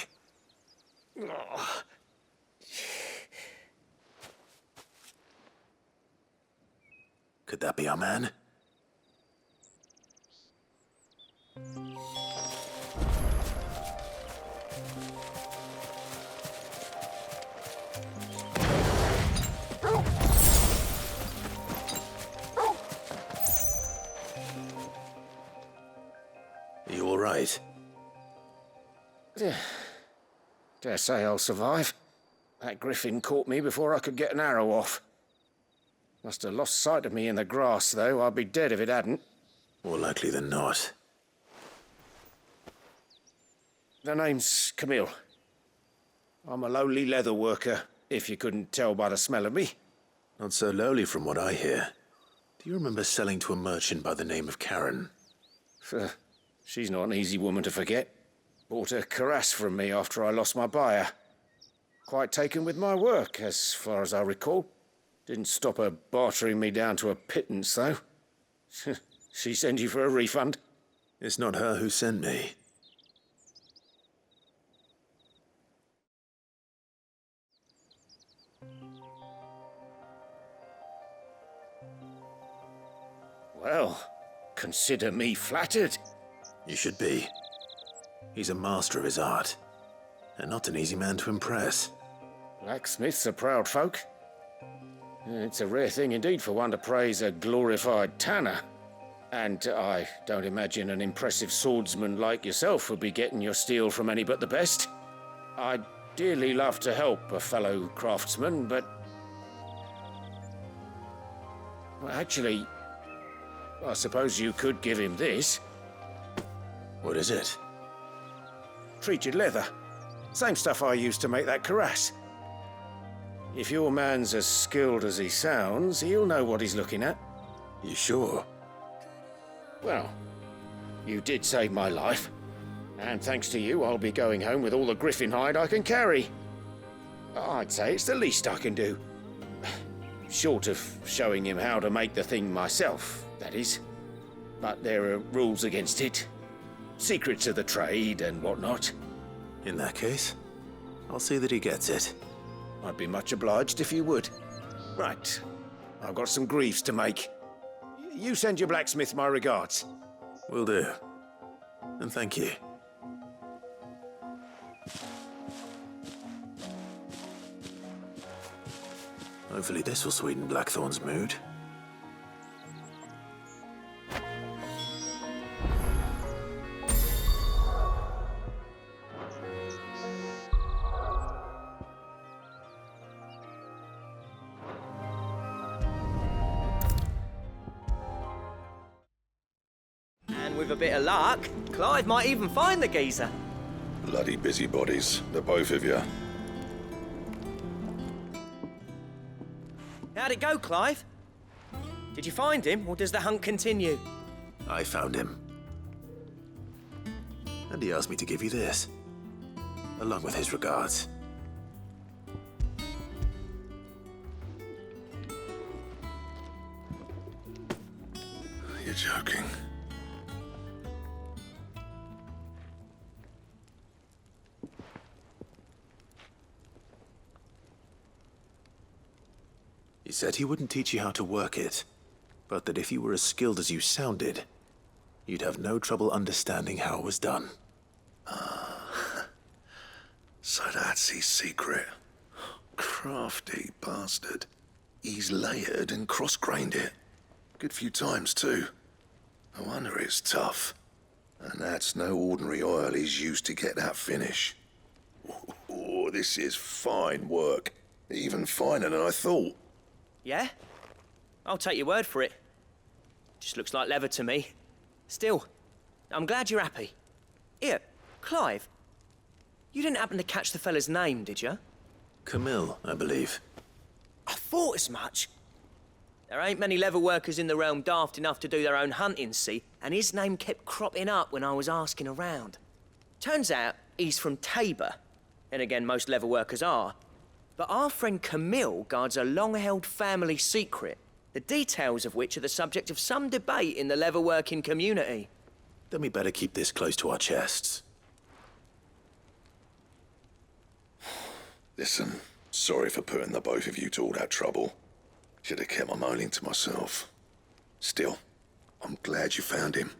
Could that be our man? You all right? Dare say I'll survive. That griffin caught me before I could get an arrow off. Must have lost sight of me in the grass, though. I'd be dead if it hadn't. More likely than not. The name's Camille. I'm a lowly leather worker, if you couldn't tell by the smell of me. Not so lowly from what I hear. Do you remember selling to a merchant by the name of Karen? She's not an easy woman to forget. Bought a cuirass from me after I lost my buyer. Quite taken with my work, as far as I recall. Didn't stop her bartering me down to a pittance, though. She sent you for a refund? It's not her who sent me. Well, consider me flattered. You should be. He's a master of his art, and not an easy man to impress. Blacksmiths are proud folk. It's a rare thing indeed for one to praise a glorified tanner. And I don't imagine an impressive swordsman like yourself would be getting your steel from any but the best. I'd dearly love to help a fellow craftsman, but... well, actually, I suppose you could give him this. What is it? Treated leather. Same stuff I used to make that cuirass. If your man's as skilled as he sounds, he'll know what he's looking at. You sure? Well, you did save my life. And thanks to you, I'll be going home with all the griffin hide I can carry. I'd say it's the least I can do. Short of showing him how to make the thing myself, that is. But there are rules against it. Secrets of the trade and whatnot. In that case, I'll see that he gets it. I'd be much obliged if you would. Right. I've got some greaves to make. You send your blacksmith my regards. Will do. And thank you. Hopefully this will sweeten Blackthorn's mood. And with a bit of luck, Clive might even find the geezer. Bloody busybodies, the both of you. How'd it go, Clive? Did you find him, or does the hunt continue? I found him. And he asked me to give you this, along with his regards. You're joking. He said he wouldn't teach you how to work it, but that if you were as skilled as you sounded, you'd have no trouble understanding how it was done. So that's his secret. Crafty bastard. He's layered and cross-grained it. Good few times, too. No wonder it's tough. And that's no ordinary oil he's used to get that finish. Oh, this is fine work. Even finer than I thought. Yeah? I'll take your word for it. Just looks like leather to me. Still, I'm glad you're happy. Here, Clive, you didn't happen to catch the fella's name, did you? Camille, I believe. I thought as much. There ain't many leather workers in the realm daft enough to do their own hunting, see? And his name kept cropping up when I was asking around. Turns out he's from Tabor. And again, most leather workers are. But our friend Camille guards a long-held family secret, the details of which are the subject of some debate in the leather-working community. Then we better keep this close to our chests. Listen, sorry for putting the both of you to all that trouble. Should have kept my moaning to myself. Still, I'm glad you found him.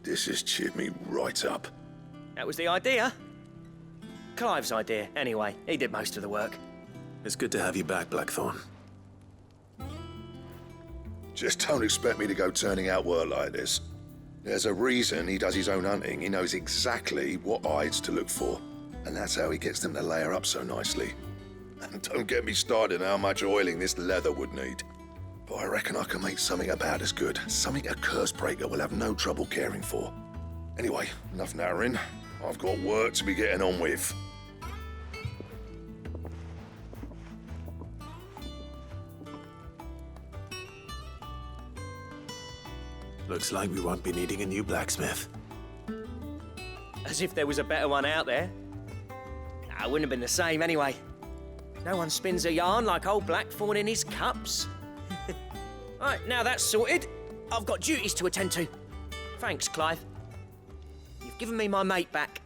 This has cheered me right up. That was the idea. Clive's idea, anyway. He did most of the work. It's good to have you back, Blackthorn. Just don't expect me to go turning out work like this. There's a reason he does his own hunting. He knows exactly what hides to look for. And that's how he gets them to layer up so nicely. And don't get me started on how much oiling this leather would need. But I reckon I can make something about as good. Something a Cursebreaker will have no trouble caring for. Anyway, enough nattering. I've got work to be getting on with. Looks like we won't be needing a new blacksmith. As if there was a better one out there. Nah, it wouldn't have been the same anyway. No one spins a yarn like old Blackthorn in his cups. Right, now that's sorted, I've got duties to attend to. Thanks, Clive. You've given me my mate back.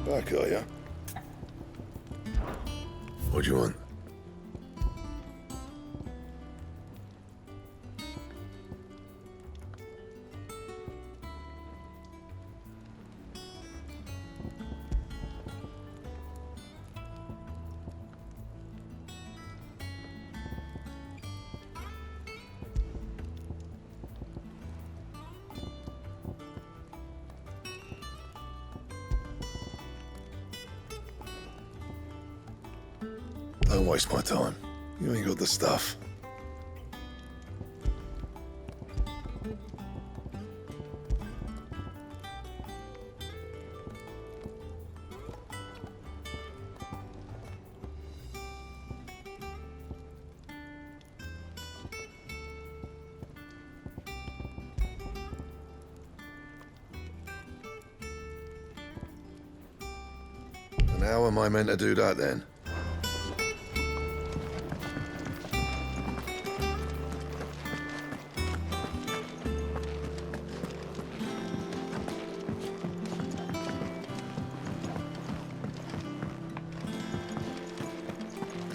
Back, are ya? What do you want? Don't waste my time. You ain't got the stuff. And how am I meant to do that then?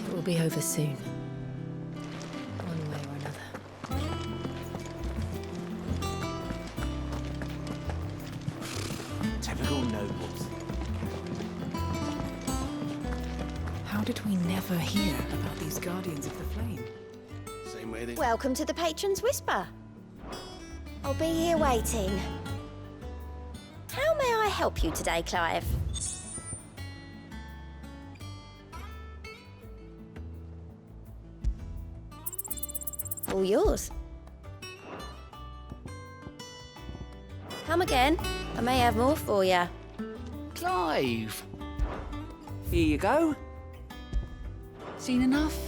It'll be over soon. One way or another. Typical nobles. How did we never hear about these Guardians of the Flame? Same way they... Welcome to the Patron's Whisper. I'll be here waiting. How may I help you today, Clive? All yours. Come again. I may have more for you. Clive! Here you go. Seen enough?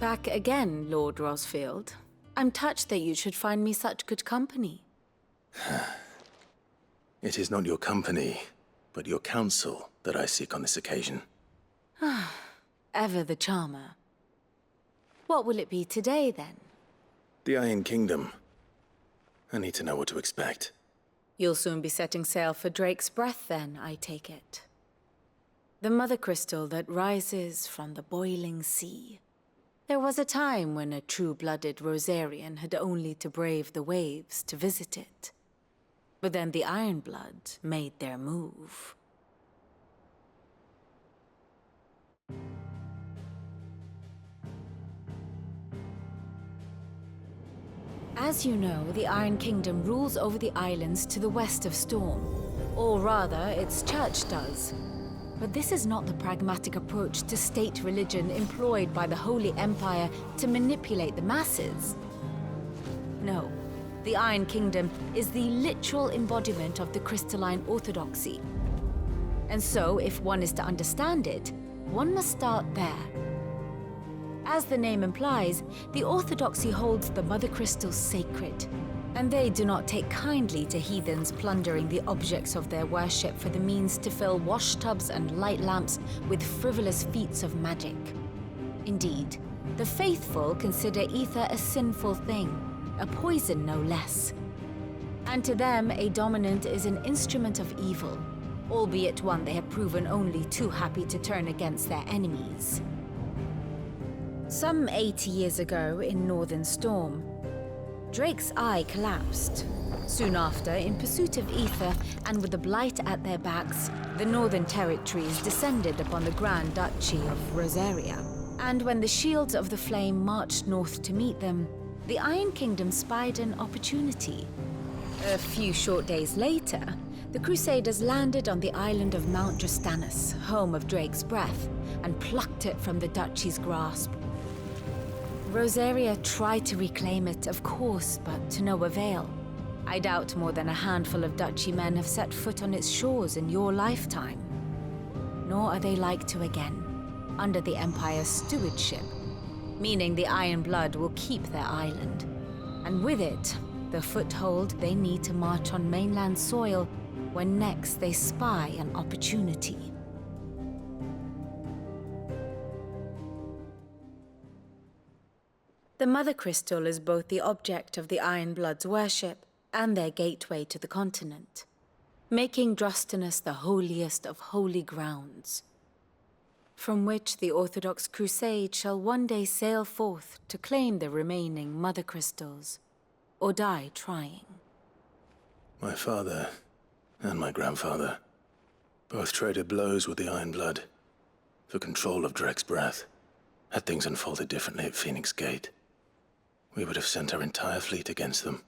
Back again, Lord Rosfield. I'm touched that you should find me such good company. It is not your company, but your counsel that I seek on this occasion. Ever the charmer. What will it be today, then? The Iron Kingdom. I need to know what to expect. You'll soon be setting sail for Drake's Breath, then, I take it. The mother crystal that rises from the boiling sea. There was a time when a true-blooded Rosarian had only to brave the waves to visit it. But then the Ironblood made their move. As you know, the Iron Kingdom rules over the islands to the west of Storm. Or rather, its church does. But this is not the pragmatic approach to state religion employed by the Holy Empire to manipulate the masses. No, the Iron Kingdom is the literal embodiment of the crystalline orthodoxy. And so, if one is to understand it, one must start there. As the name implies, the orthodoxy holds the Mother Crystals sacred, and they do not take kindly to heathens plundering the objects of their worship for the means to fill washtubs and light lamps with frivolous feats of magic. Indeed, the faithful consider ether a sinful thing, a poison no less. And to them, a dominant is an instrument of evil, albeit one they have proven only too happy to turn against their enemies. Some 80 years ago in Northern Storm, Drake's eye collapsed. Soon after, in pursuit of ether and with the blight at their backs, the Northern Territories descended upon the Grand Duchy of Rosaria. And when the Shields of the Flame marched north to meet them, the Iron Kingdom spied an opportunity. A few short days later, the Crusaders landed on the island of Mount Drastanus, home of Drake's breath, and plucked it from the duchy's grasp. Rosaria tried to reclaim it, of course, but to no avail. I doubt more than a handful of duchy men have set foot on its shores in your lifetime. Nor are they like to again, under the Empire's stewardship, meaning the Iron Blood will keep their island. And with it, the foothold they need to march on mainland soil when next they spy an opportunity. The Mother Crystal is both the object of the Iron Blood's worship and their gateway to the continent, making Drastanus the holiest of holy grounds, from which the Orthodox Crusade shall one day sail forth to claim the remaining Mother Crystals, or die trying. My father and my grandfather both traded blows with the Iron Blood for control of Drake's breath. Had things unfolded differently at Phoenix Gate, we would have sent our entire fleet against them.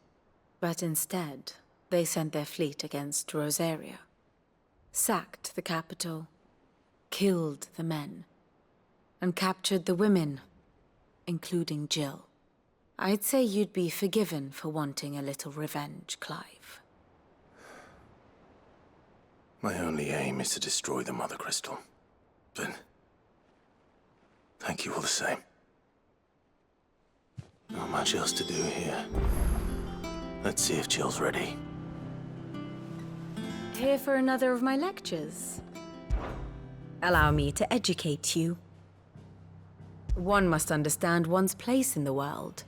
But instead, they sent their fleet against Rosaria, sacked the capital, killed the men, and captured the women, including Jill. I'd say you'd be forgiven for wanting a little revenge, Clive. My only aim is to destroy the Mother Crystal. But thank you all the same. Not much else to do here. Let's see if Jill's ready. Here for another of my lectures? Allow me to educate you. One must understand one's place in the world.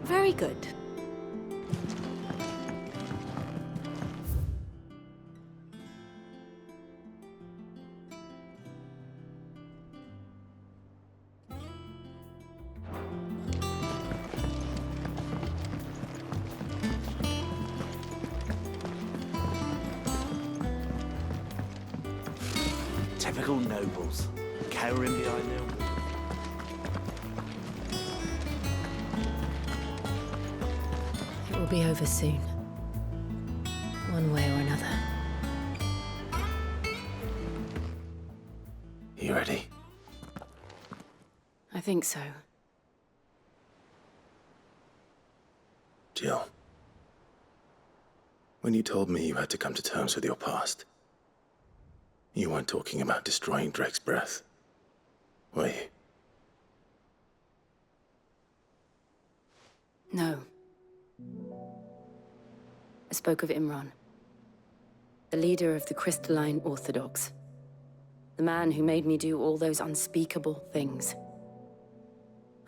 Very good. Typical nobles, cowering behind their walls. It will be over soon. One way or another. You ready? I think so. Jill. When you told me you had to come to terms with your past, you weren't talking about destroying Drake's breath, were you? No. I spoke of Imran, the leader of the Crystalline Orthodox. The man who made me do all those unspeakable things.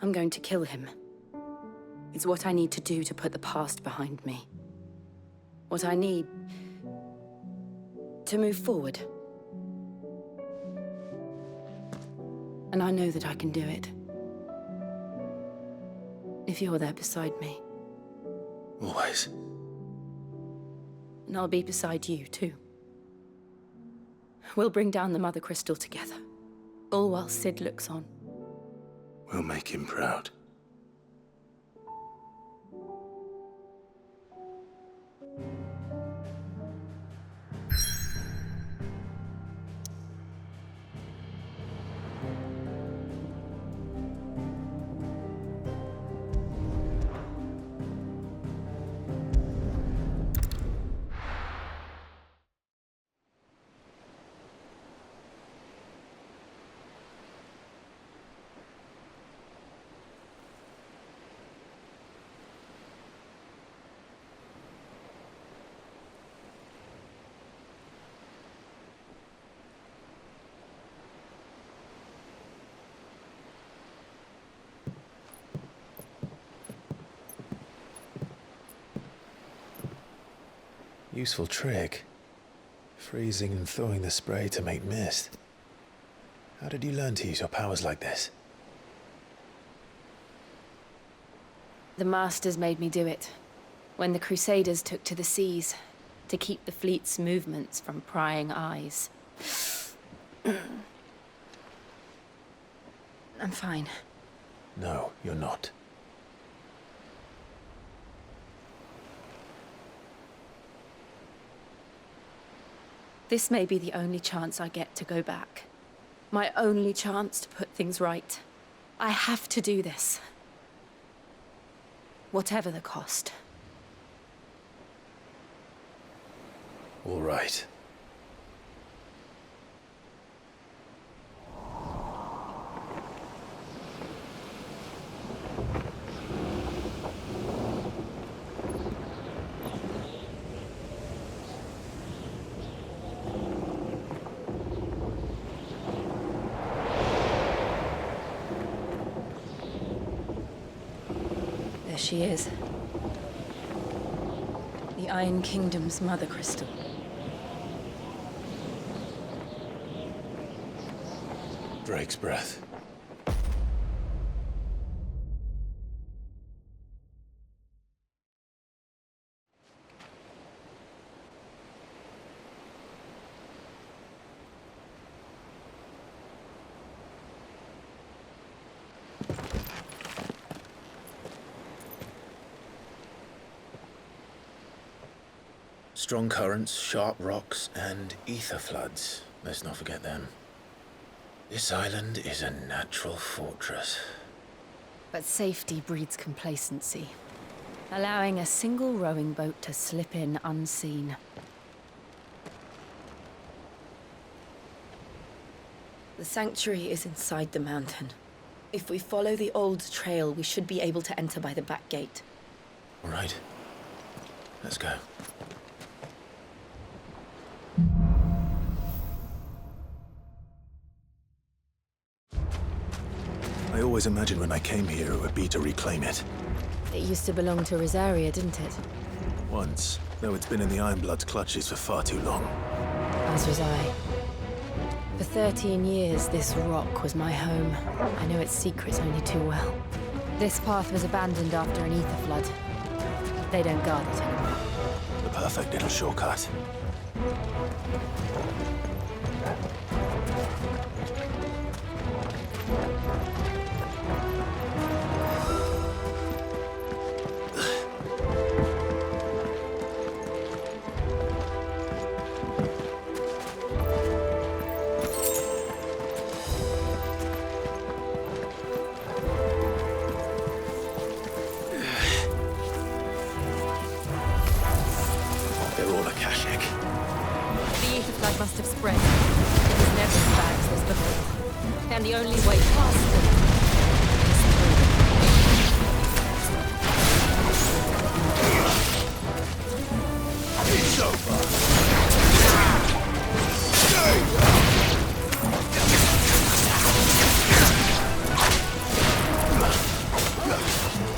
I'm going to kill him. It's what I need to do to put the past behind me. What I need to move forward. And I know that I can do it. If you're there beside me. Always. And I'll be beside you, too. We'll bring down the Mother Crystal together. All while Sid looks on. We'll make him proud. Useful trick. Freezing and thawing the spray to make mist. How did you learn to use your powers like this? The Masters made me do it. When the Crusaders took to the seas, to keep the fleet's movements from prying eyes. I'm fine. No, you're not. This may be the only chance I get to go back. My only chance to put things right. I have to do this. Whatever the cost. All right. There she is. The Iron Kingdom's Mother Crystal. Drake's breath. Strong currents, sharp rocks, and ether floods. Let's not forget them. This island is a natural fortress. But safety breeds complacency, allowing a single rowing boat to slip in unseen. The sanctuary is inside the mountain. If we follow the old trail, we should be able to enter by the back gate. All right. Let's go. I always imagined when I came here it would be to reclaim it. It used to belong to Rosaria, didn't it? Once, though it's been in the Ironblood's clutches for far too long. As was I. For 13 years, this rock was my home. I know its secrets only too well. This path was abandoned after an ether flood. They don't guard it anymore. The perfect little shortcut. Must have spread. It was never as bad as this before. And the only way past them is through. It's over.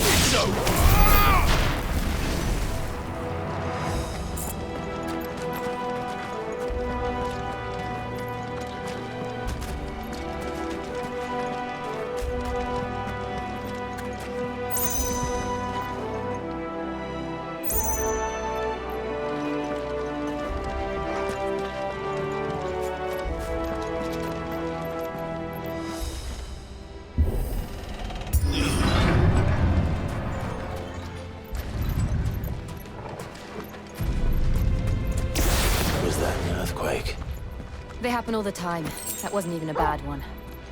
It's over. They happen all the time. That wasn't even a bad one.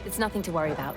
It's nothing to worry about.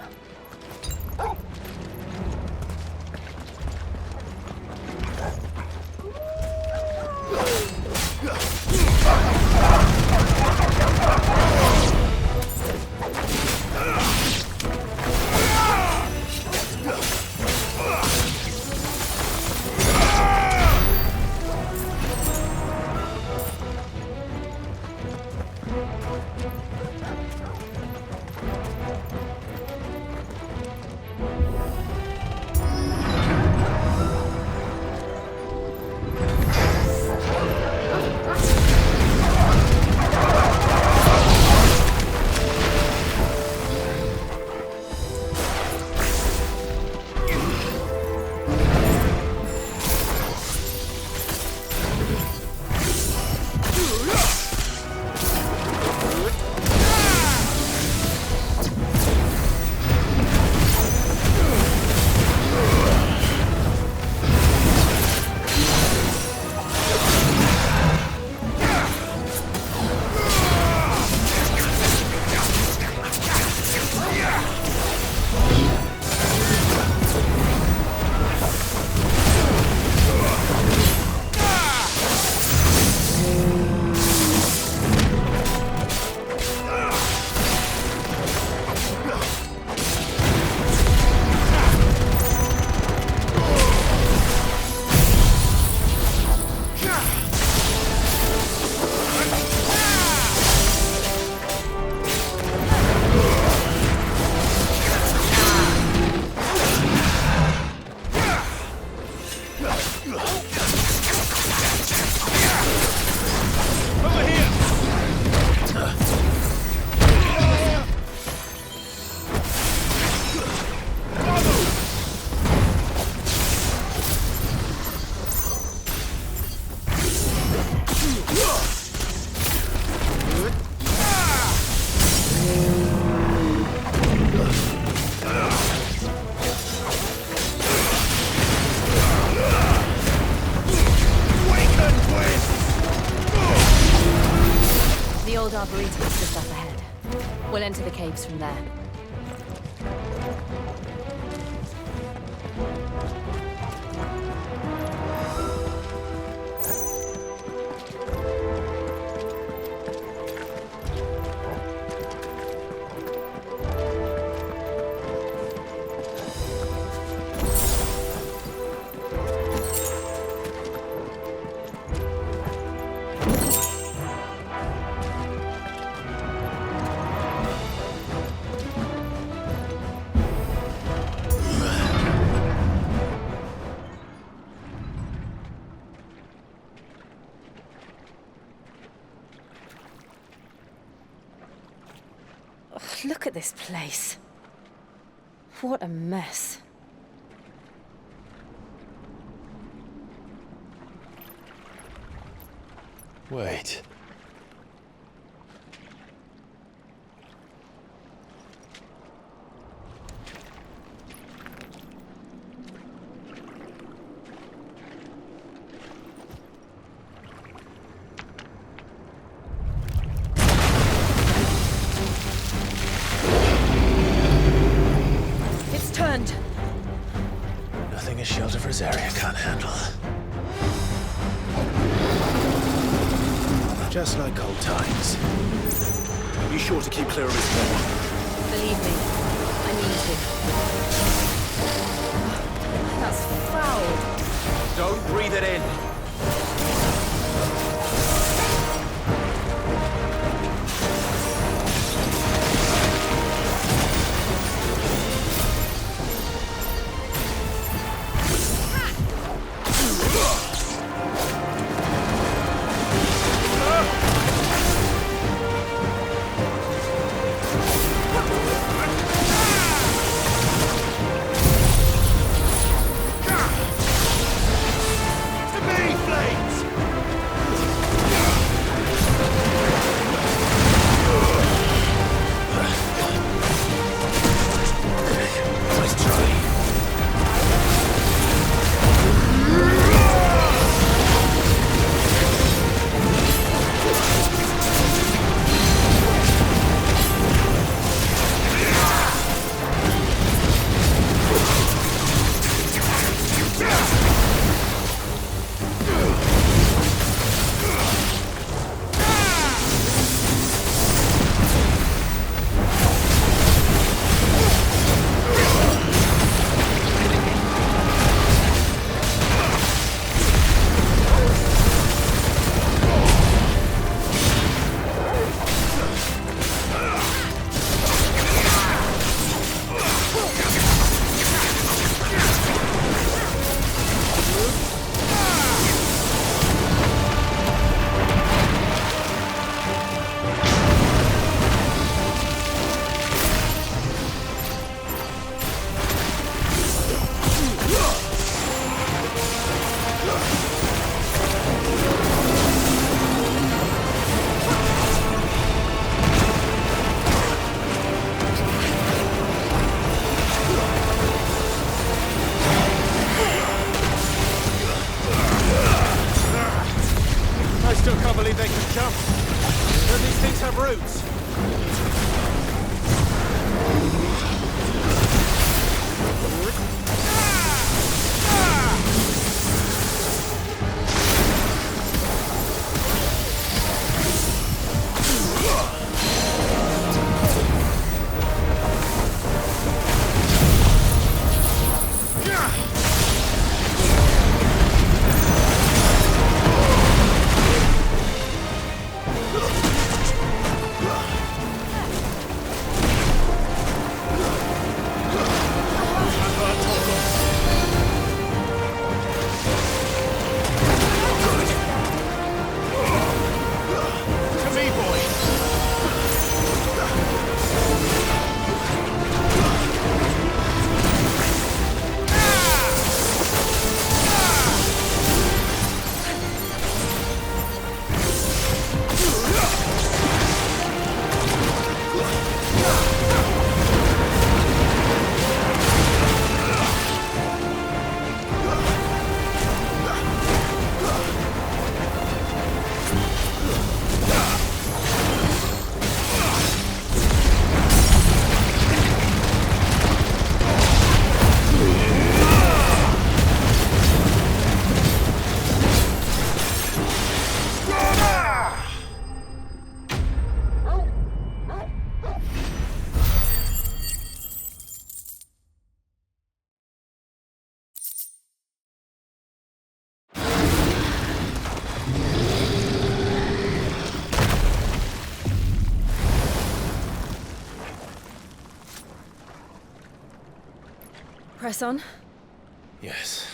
Arboretum's just up ahead. We'll enter the caves from there. this place. What a mess. Wait. It's turned. Nothing a shelter for area can't handle. Just like old times. You sure to keep clear of his wall? Believe me, I mean to. That's foul. Don't breathe it in. still can't believe they can jump. Don't these things have roots? Press on. Yes.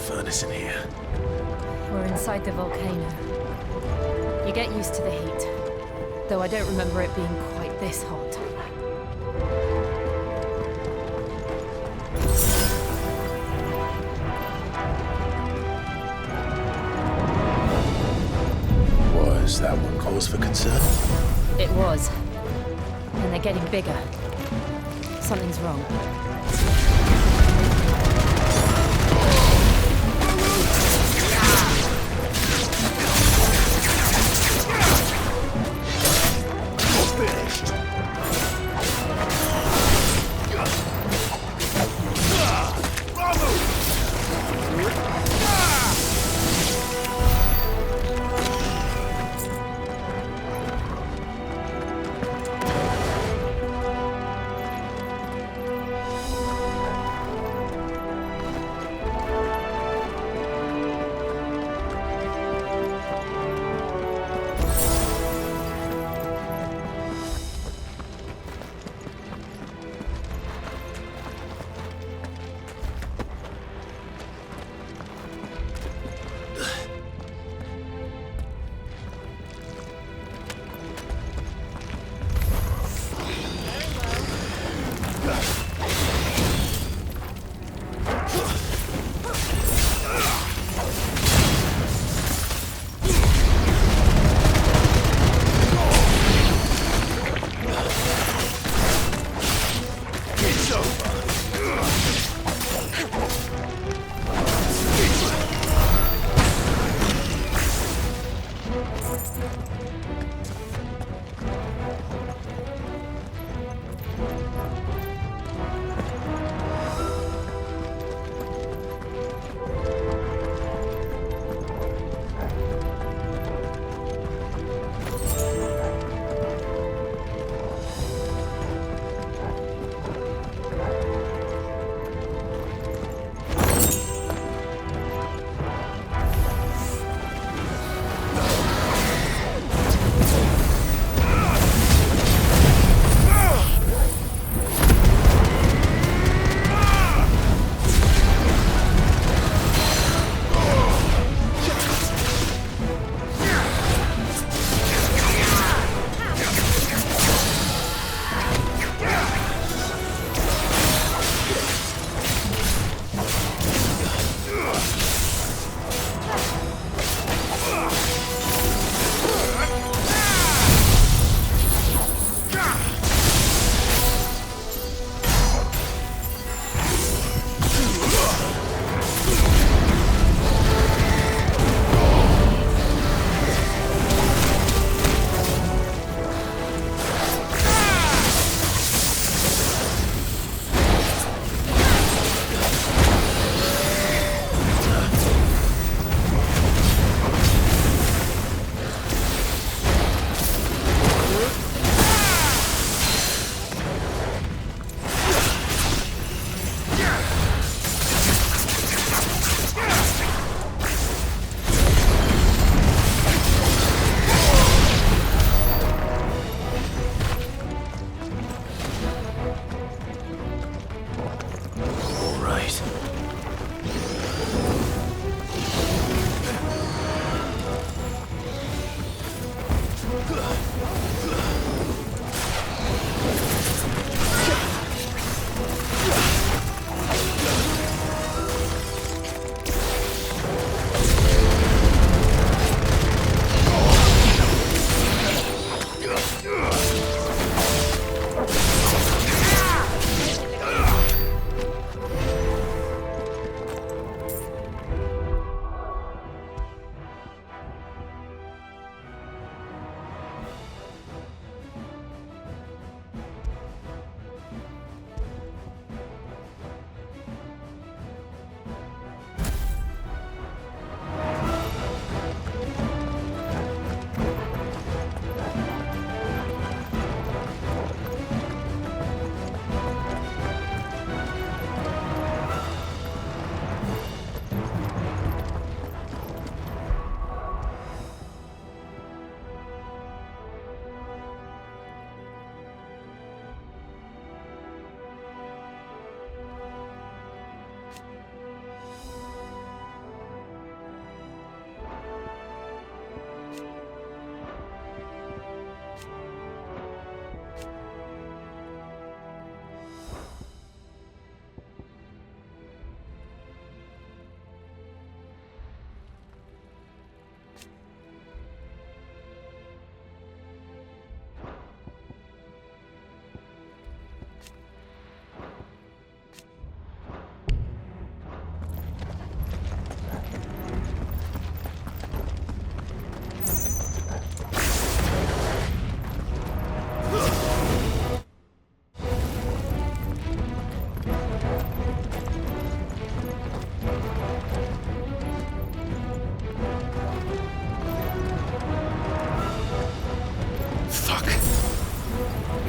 furnace in here. We're inside the volcano. You get used to the heat, though I don't remember it being quite this hot. Was that one cause for concern? It was. And they're getting bigger. Something's wrong.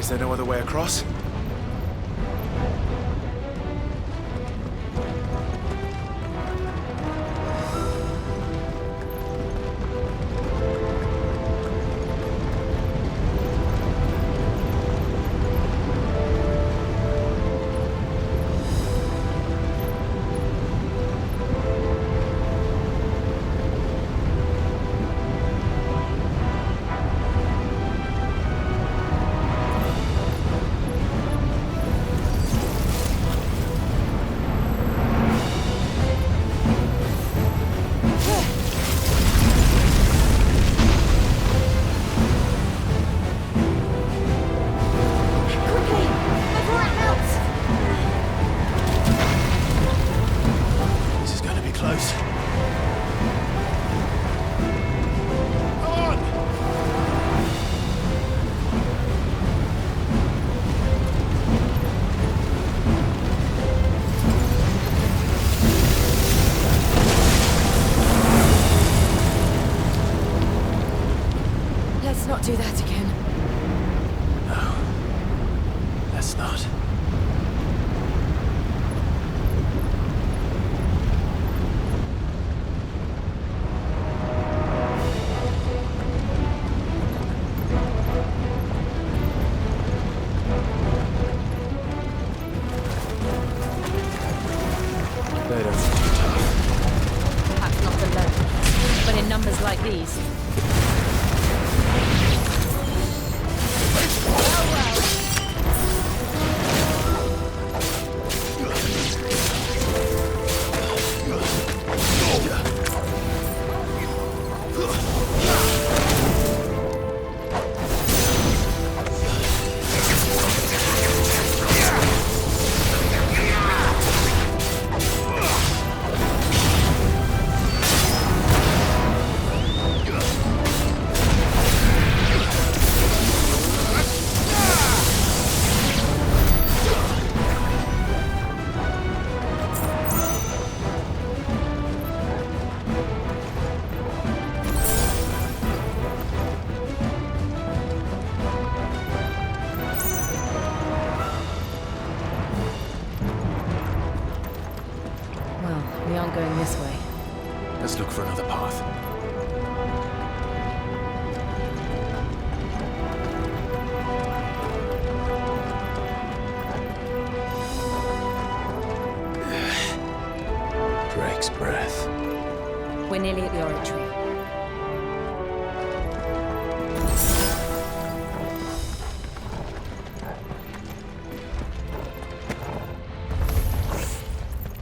Is there no other way across? Let's not do that again. No. Let's not. They don't seem too tough. Perhaps not alone, but in numbers like these. We aren't going this way. Let's look for another path. Drake's breath. We're nearly at the oratory.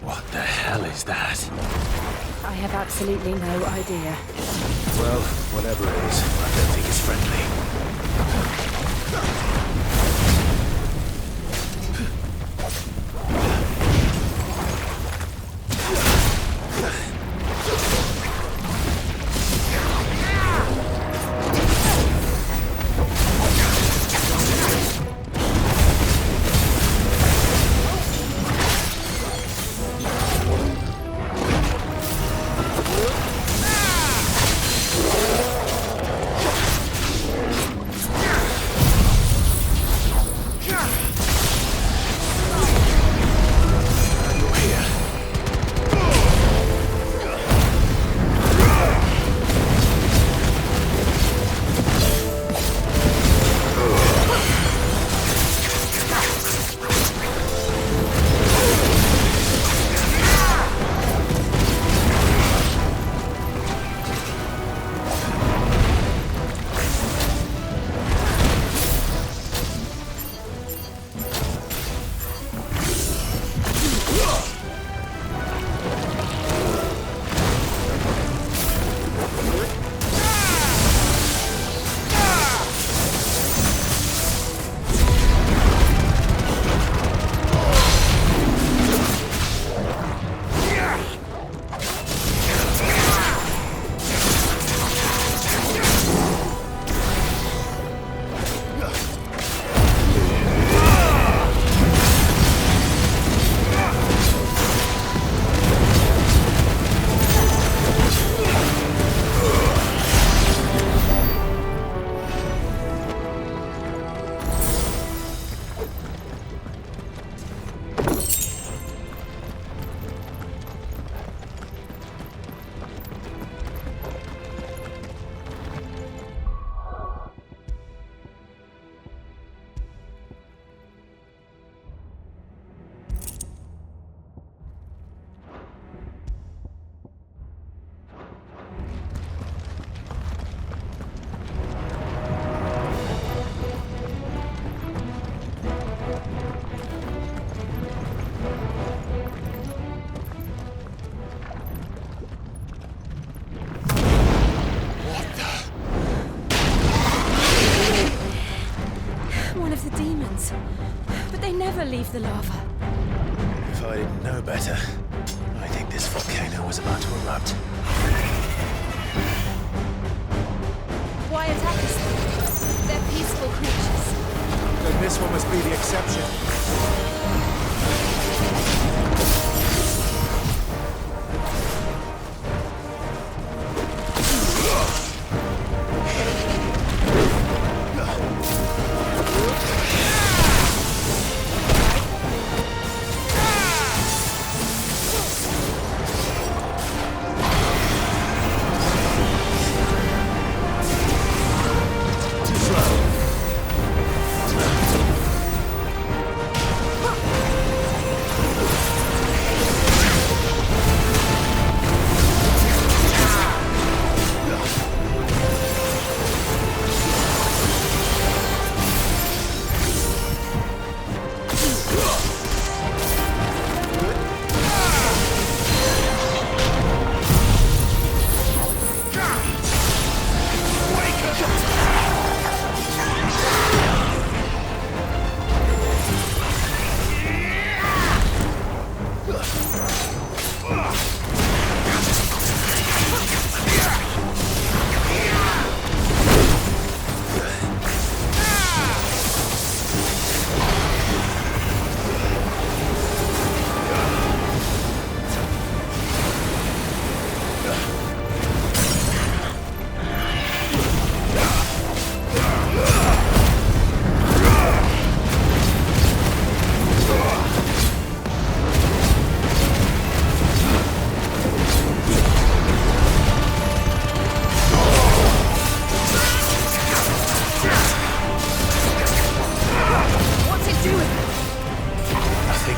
What the hell is that? I have absolutely no idea. Well, whatever it is, I don't think it's friendly. leave the lava. If I didn't know better, I think this volcano was about to erupt. Why attack us? They're peaceful creatures. Then this one must be the exception.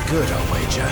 Good, I'll wager.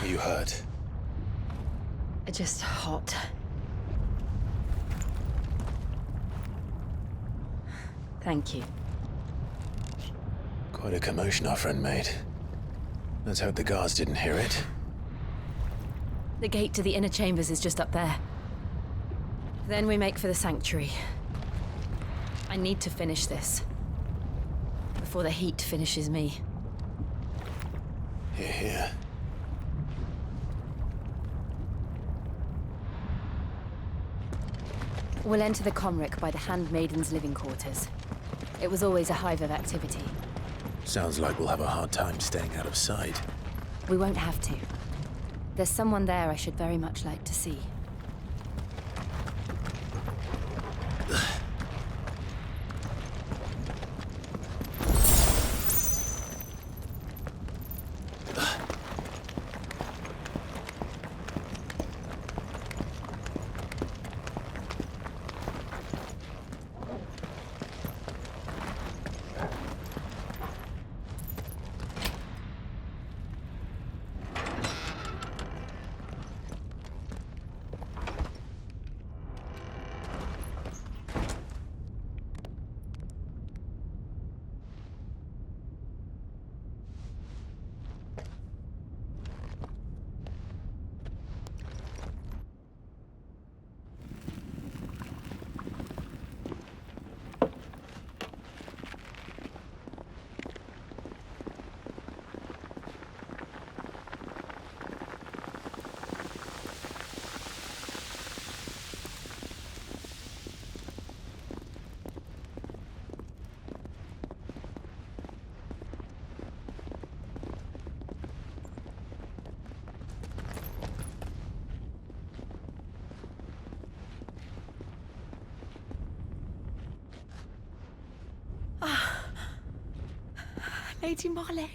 You hurt? Just hot. Thank you. Quite a commotion our friend made. Let's hope the guards didn't hear it. The gate to the inner chambers is just up there. Then we make for the sanctuary. I need to finish this. Before the heat finishes me. Here, here. We'll enter the Comric by the Handmaiden's living quarters. It was always a hive of activity. Sounds like we'll have a hard time staying out of sight. We won't have to. There's someone there I should very much like to see. Lady Marley.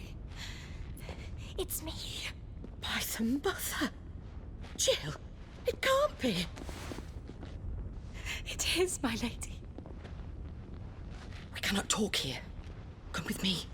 It's me. By the mother. Jill, it can't be. It is, my lady. We cannot talk here. Come with me.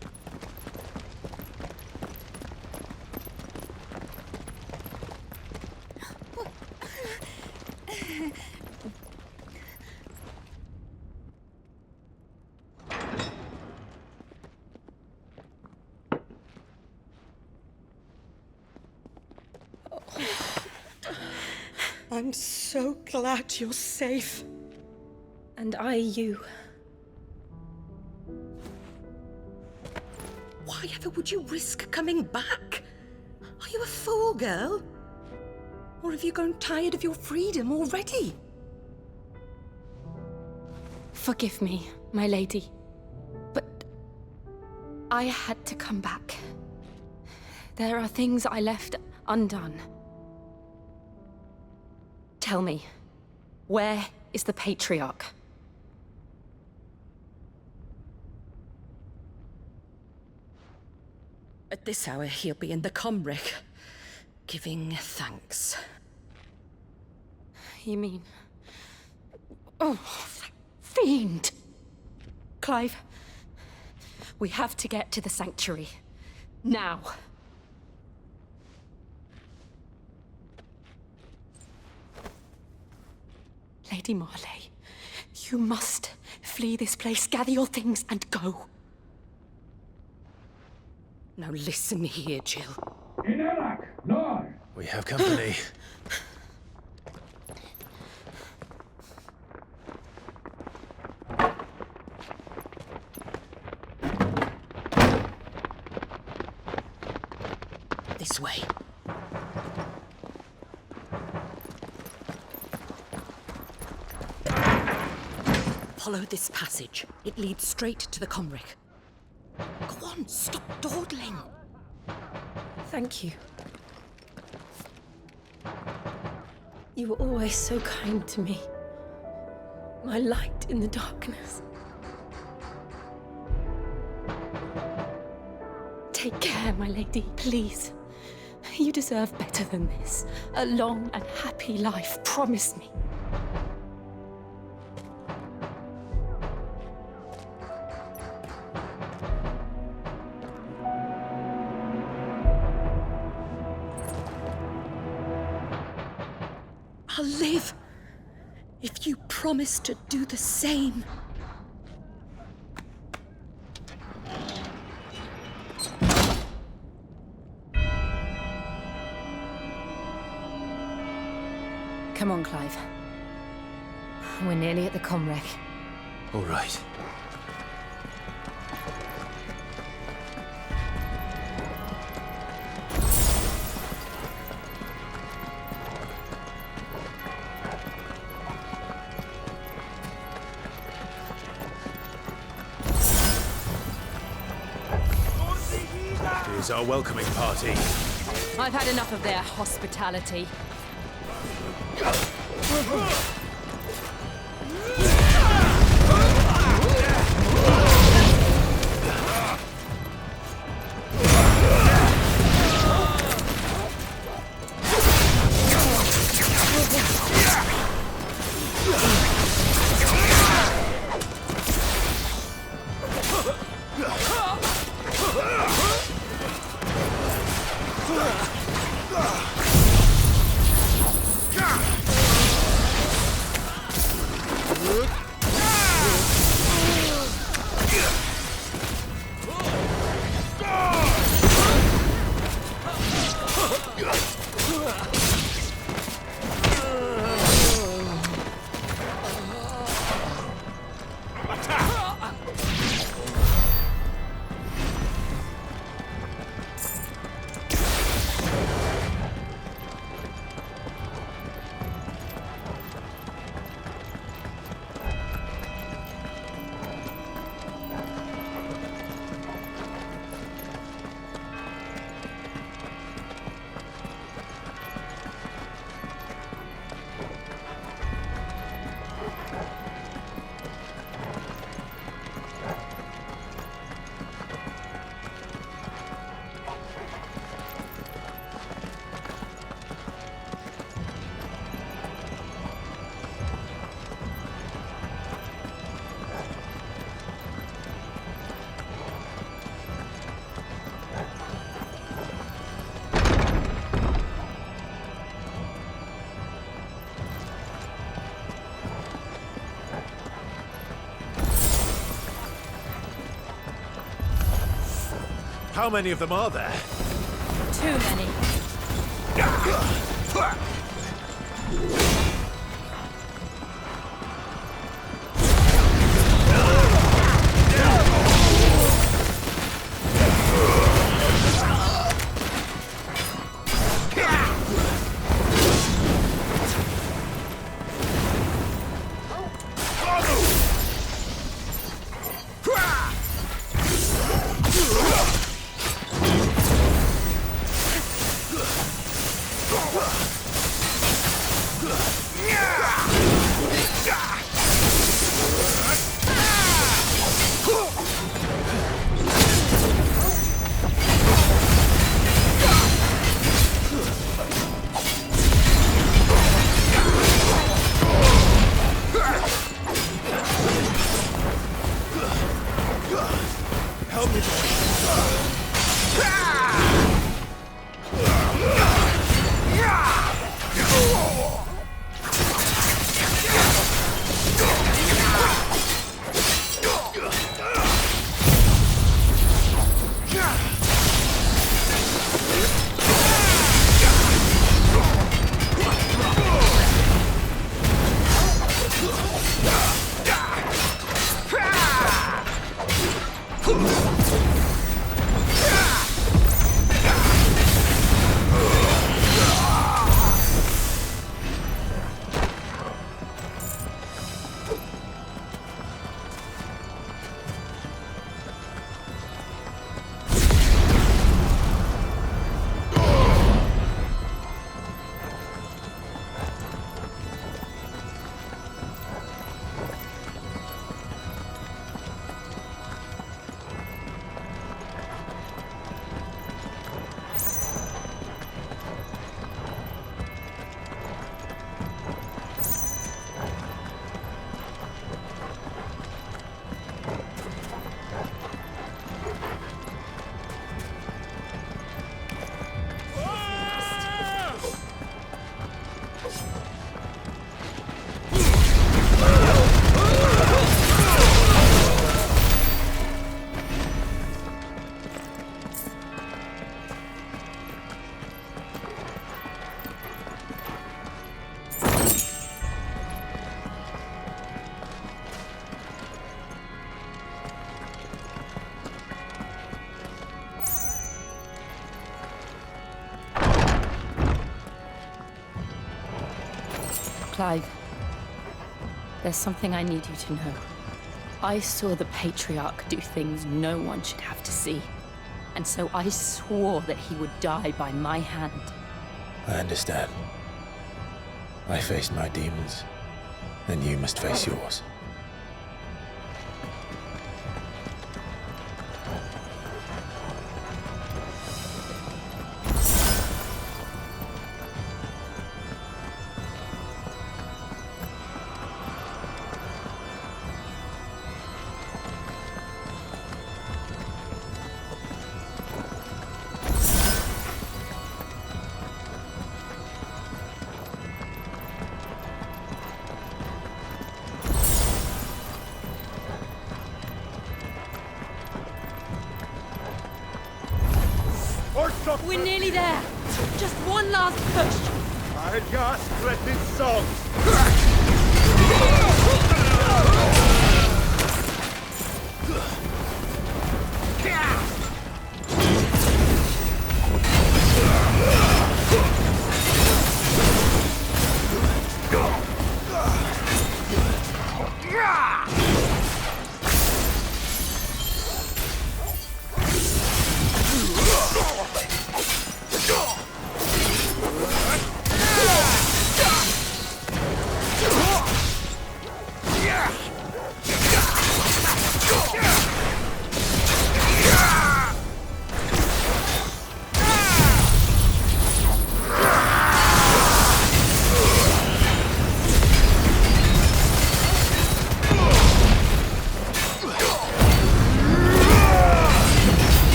I'm so glad you're safe. And I you. Why ever would you risk coming back? Are you a fool, girl? Or have you grown tired of your freedom already? Forgive me, my lady. But I had to come back. There are things I left undone. Tell me, where is the Patriarch? At this hour, he'll be in the Comric, giving thanks. You mean... Oh, that fiend! Clive, we have to get to the sanctuary. Now. Lady Marley, you must flee this place, gather your things, and go. Now listen here, Jill. We have company. This way. Follow this passage. It leads straight to the Comric. Go on, stop dawdling. Thank you. You were always so kind to me. My light in the darkness. Take care, my lady, please. You deserve better than this. A long and happy life, promise me. I'll live if you promise to do the same. Come on, Clive. We're nearly at the Comric. All right. is our welcoming party. I've had enough of their hospitality. How many of them are there? Too many. Clive, there's something I need you to know. I saw the Patriarch do things no one should have to see. And so I swore that he would die by my hand. I understand. I faced my demons, and you must face yours. We're nearly there. Just one last push. I just let this song.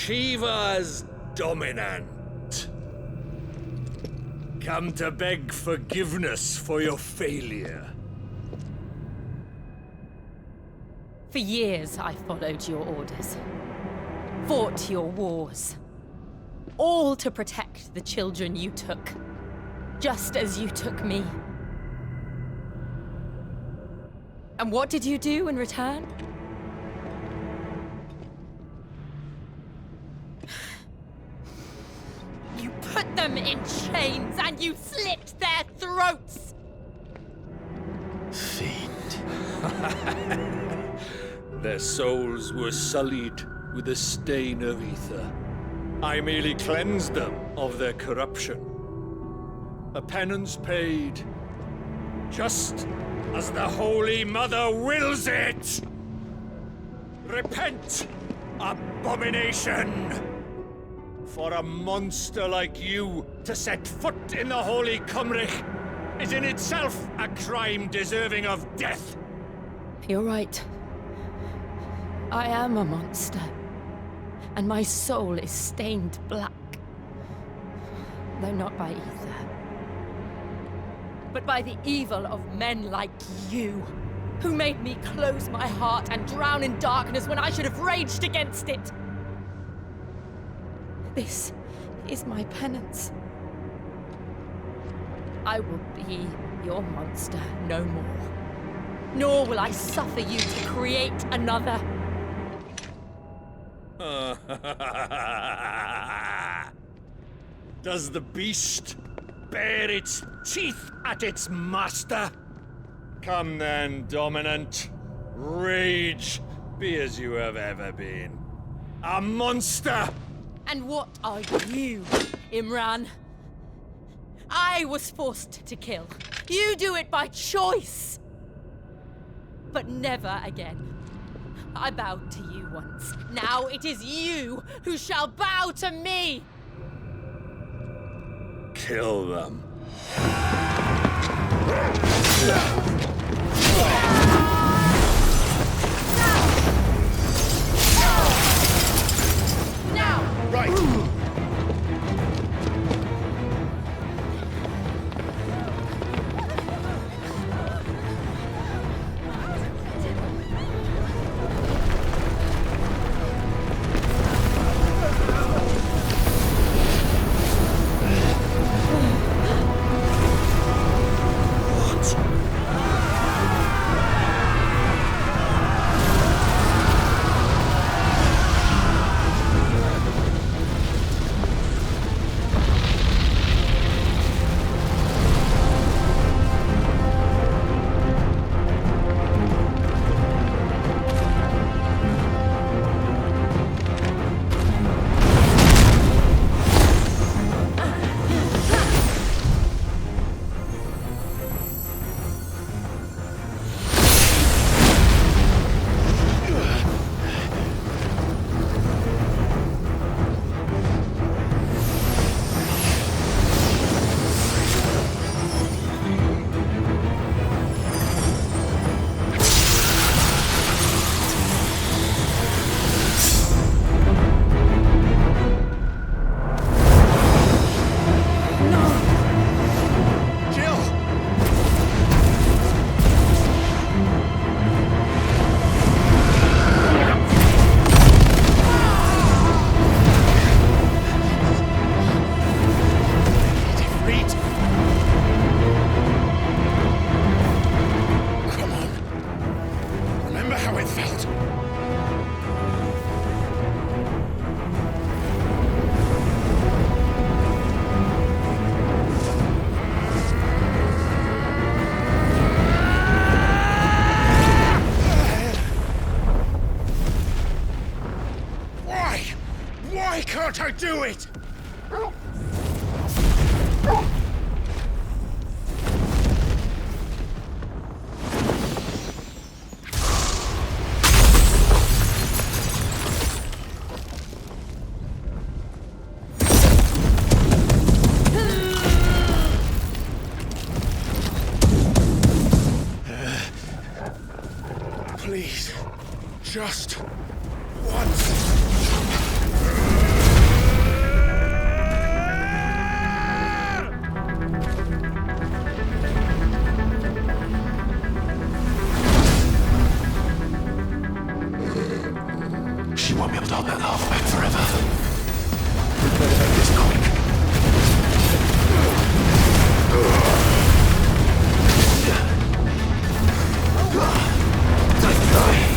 Shiva's dominant. Come to beg forgiveness for your failure. For years, I followed your orders. Fought your wars. All to protect the children you took. Just as you took me. And what did you do in return? You put them in chains and you slit their throats! Fiend. Their souls were sullied with the stain of ether. I merely cleansed them of their corruption. A penance paid, just as the Holy Mother wills it! Repent, abomination! For a monster like you to set foot in the Holy Cymric is in itself a crime deserving of death. You're right. I am a monster. And my soul is stained black. Though not by ether. But by the evil of men like you, who made me close my heart and drown in darkness when I should have raged against it. This is my penance. I will be your monster no more. Nor will I suffer you to create another. Does the beast bare its teeth at its master? Come then, Dominant. Rage, be as you have ever been. A monster! And what are you, Imran? I was forced to kill. You do it by choice. But never again. I bowed to you once. Now it is you who shall bow to me! Kill them. Now! Right! Why can't I do it? Please, just once. She won't be able to hold that lava back forever. It's quick. Don't die.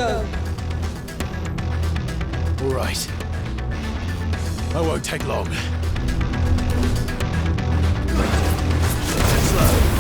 go. All right. I won't take long. Slow.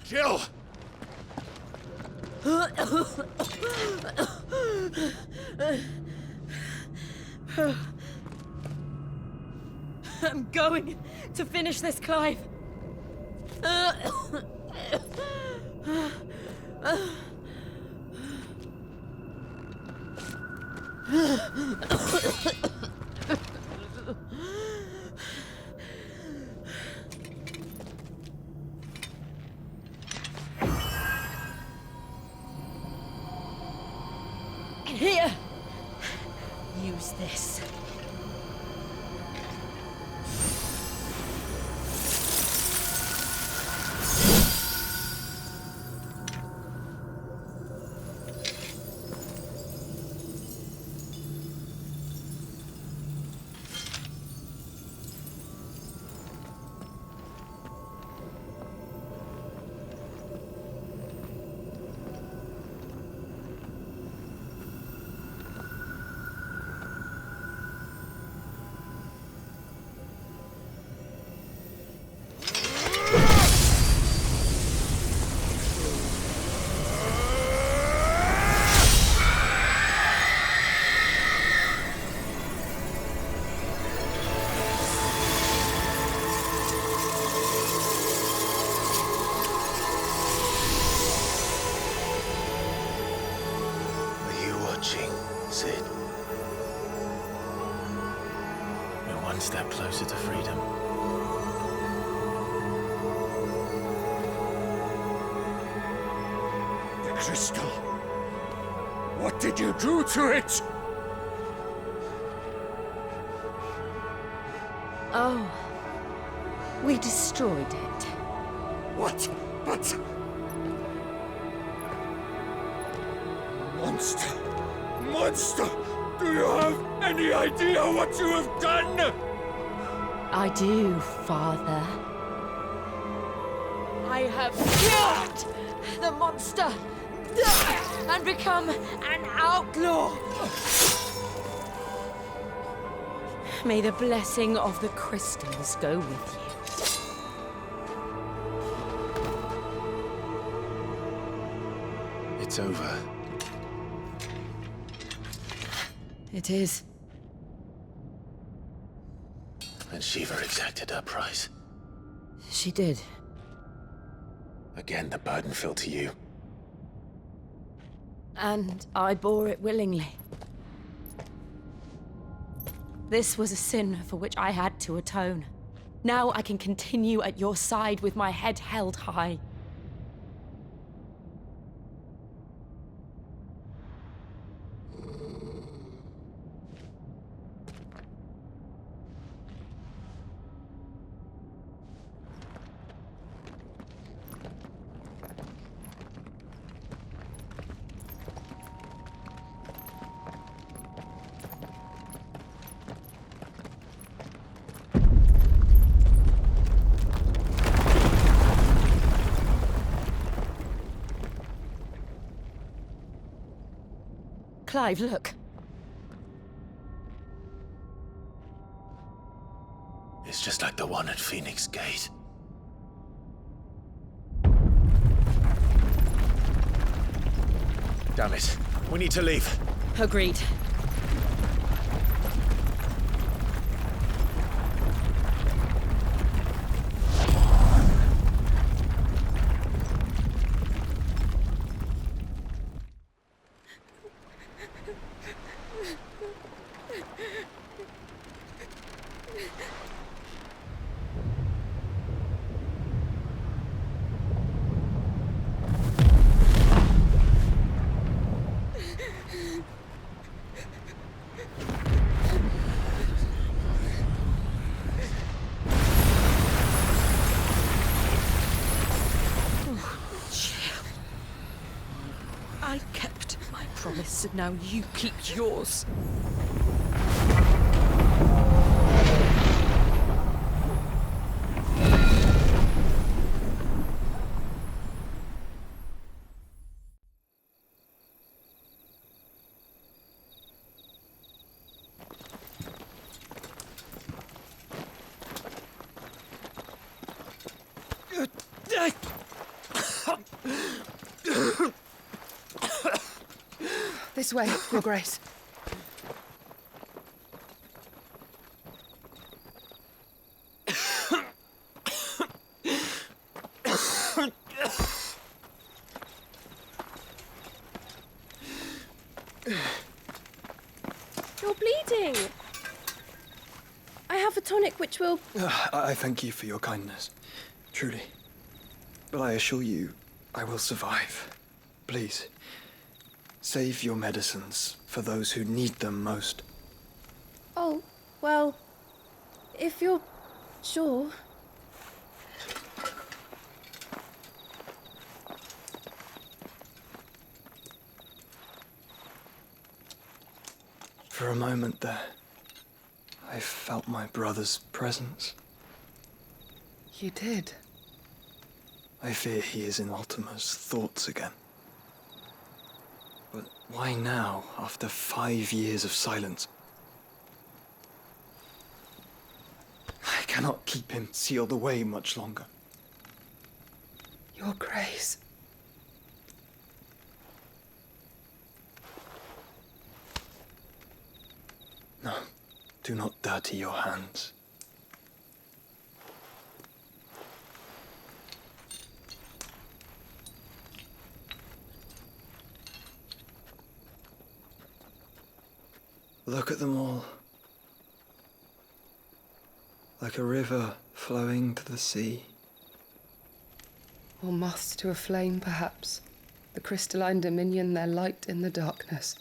Jill! I'm going to finish this, Clive. Here! Use this. step closer to freedom. The crystal. What did you do to it? Oh, we destroyed it. What? But... Monster! Monster! Do you have any idea what you have done? I do, Father. I have killed the monster and become an outlaw. May the blessing of the crystals go with you. It's over. It is. And Shiva exacted her price. She did. Again, the burden fell to you. And I bore it willingly. This was a sin for which I had to atone. Now I can continue at your side with my head held high. Clive, look. It's just like the one at Phoenix Gate. Damn it. We need to leave. Agreed. I kept my promise, and now you keep yours. This way, Your Grace. You're bleeding. I have a tonic which will... I thank you for your kindness, truly. But I assure you, I will survive. Please, save your medicines for those who need them most. Oh, well, if you're sure. For a moment there, I felt my brother's presence. You did? I fear he is in Ultima's thoughts again. But why now, after 5 years of silence? I cannot keep him sealed away much longer. Your Grace. No, do not dirty your hands. Look at them all. like a river flowing to the sea. Or moths to a flame, perhaps. The crystalline dominion, their light in the darkness.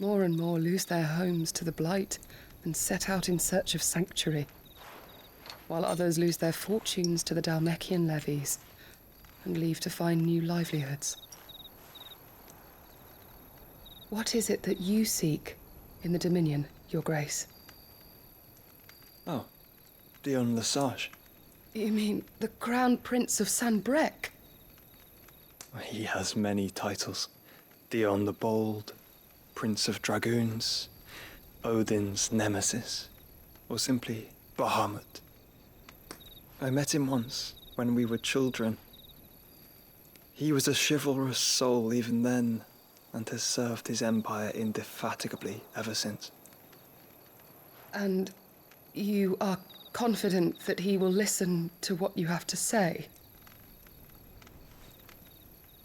More and more lose their homes to the blight and set out in search of sanctuary, while others lose their fortunes to the Dhalmekian levies and leave to find new livelihoods. What is it that you seek in the Dominion, Your Grace? Oh, Dion Lesage. You mean the Crown Prince of Sanbrec? He has many titles. Dion the Bold, Prince of Dragoons, Odin's Nemesis, or simply Bahamut. I met him once, when we were children. He was a chivalrous soul even then, and has served his empire indefatigably ever since. And you are confident that he will listen to what you have to say?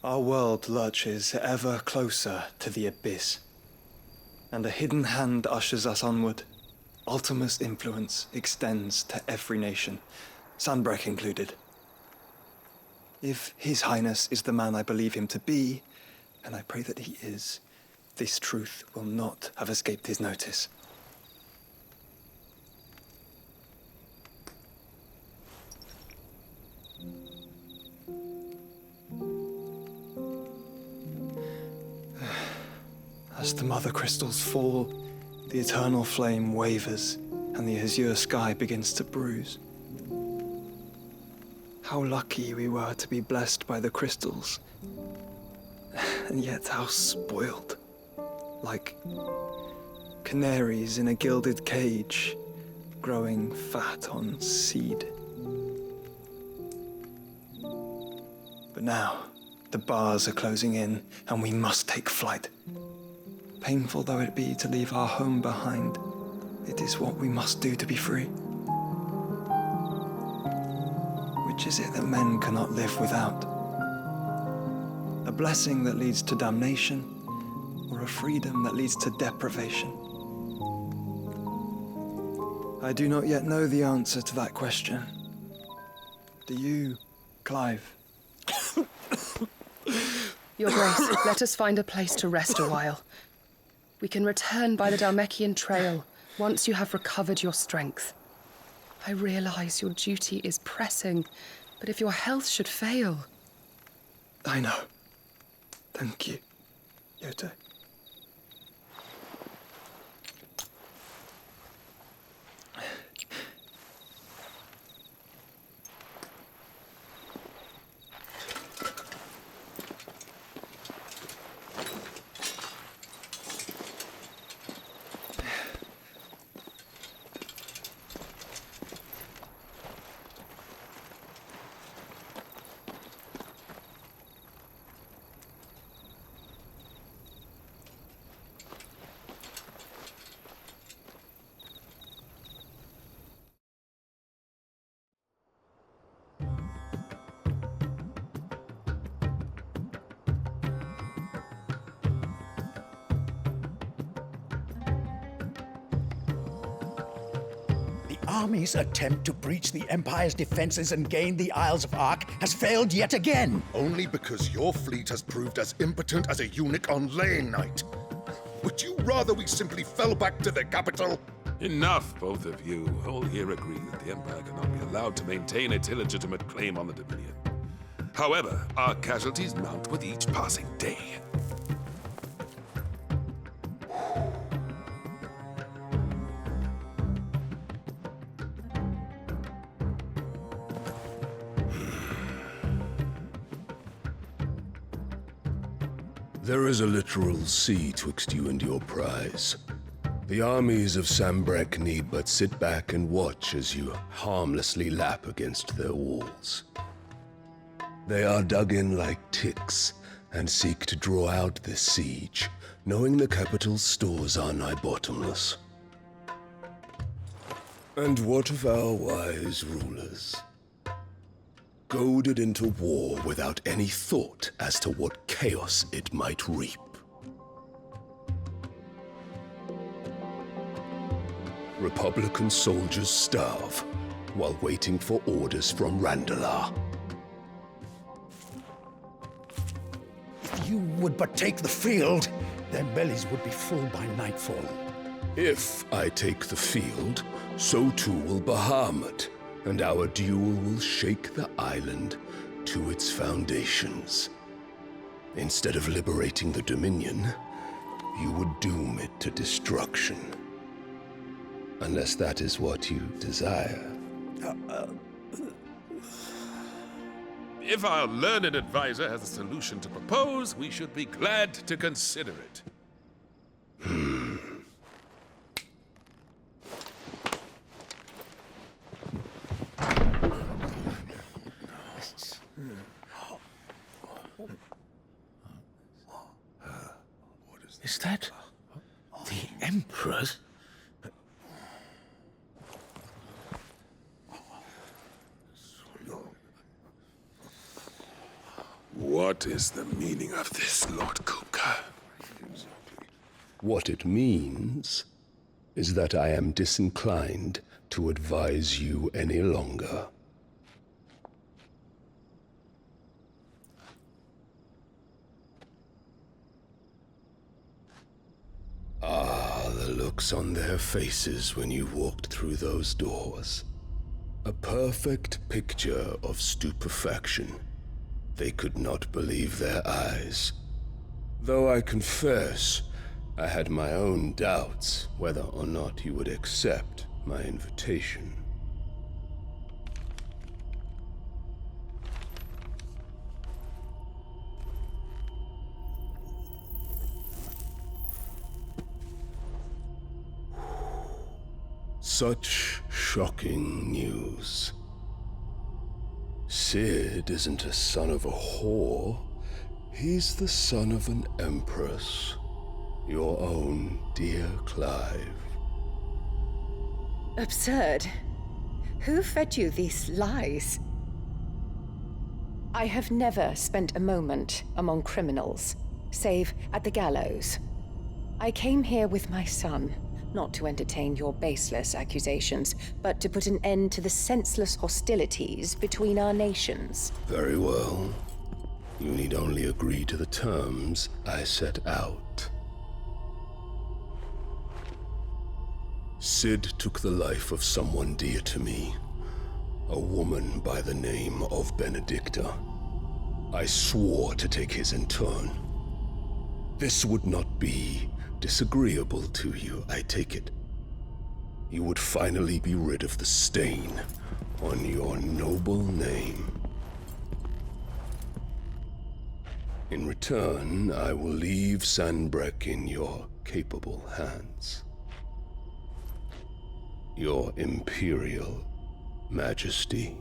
Our world lurches ever closer to the abyss, and a hidden hand ushers us onward. Ultima's influence extends to every nation, Sanbrec included. If His Highness is the man I believe him to be, and I pray that he is, this truth will not have escaped his notice. As the mother crystals fall, the eternal flame wavers, and the azure sky begins to bruise. How lucky we were to be blessed by the crystals, and yet how spoiled. Like canaries in a gilded cage, growing fat on seed. But now, the bars are closing in, and we must take flight. Painful though it be to leave our home behind, it is what we must do to be free. Which is it that men cannot live without? A blessing that leads to damnation, or a freedom that leads to deprivation? I do not yet know the answer to that question. Do you, Clive? Your Grace, let us find a place to rest a while. We can return by the Dhalmekian trail once you have recovered your strength. I realize your duty is pressing, but if your health should fail... I know. Thank you, Yote. Army's attempt to breach the Empire's defenses and gain the Isles of Ark has failed yet again. Only because your fleet has proved as impotent as a eunuch on Lane Night. Would you rather we simply fell back to the capital? Enough, both of you. All here agree that the Empire cannot be allowed to maintain its illegitimate claim on the Dominion. However, our casualties mount with each passing day. There is a literal sea twixt you and your prize. The armies of Sanbrec need but sit back and watch as you harmlessly lap against their walls. They are dug in like ticks and seek to draw out this siege, knowing the capital's stores are nigh bottomless. And what of our wise rulers? Goaded into war without any thought as to what chaos it might reap. Republican soldiers starve while waiting for orders from Randalar. If you would but take the field, their bellies would be full by nightfall. If I take the field, so too will Bahamut, and our duel will shake the island to its foundations. Instead of liberating the Dominion, you would doom it to destruction. Unless that is what you desire. If our learned advisor has a solution to propose, we should be glad to consider it. Is that the Emperor's? What is the meaning of this, Lord Kupka? What it means is that I am disinclined to advise you any longer. Ah, the looks on their faces when you walked through those doors. A perfect picture of stupefaction. They could not believe their eyes. Though I confess, I had my own doubts whether or not you would accept my invitation. Such shocking news. Sid isn't a son of a whore. He's the son of an empress. Your own dear Clive. Absurd. Who fed you these lies? I have never spent a moment among criminals, save at the gallows. I came here with my son, not to entertain your baseless accusations, but to put an end to the senseless hostilities between our nations. Very well. You need only agree to the terms I set out. Sid took the life of someone dear to me, a woman by the name of Benedicta. I swore to take his in turn. This would not be disagreeable to you, I take it. You would finally be rid of the stain on your noble name. In return, I will leave Sanbreque in your capable hands. Your Imperial Majesty.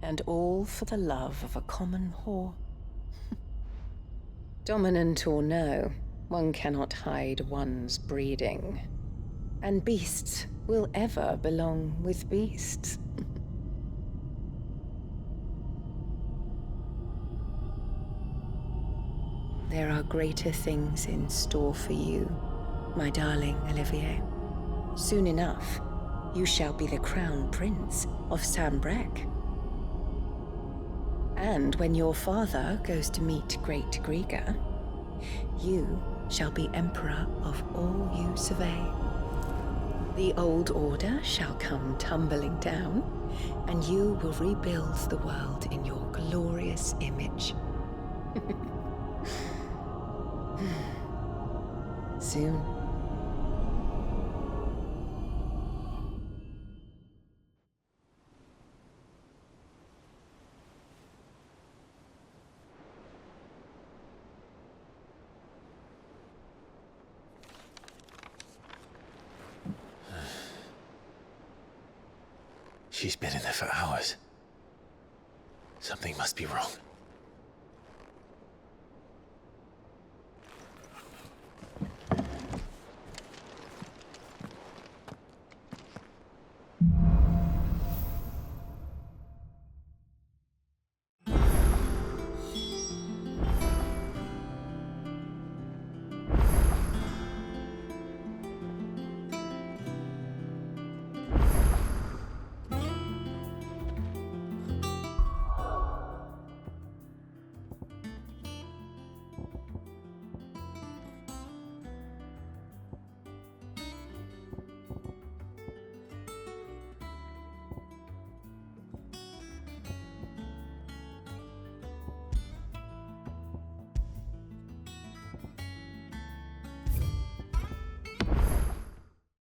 And all for the love of a common whore. Dominant or no, one cannot hide one's breeding. And beasts will ever belong with beasts. There are greater things in store for you, my darling Olivier. Soon enough, you shall be the crown prince of Sanbreque. And when your father goes to meet Great Griga, you shall be emperor of all you survey. The old order shall come tumbling down, and you will rebuild the world in your glorious image. Soon. She's been in there for hours. Something must be wrong.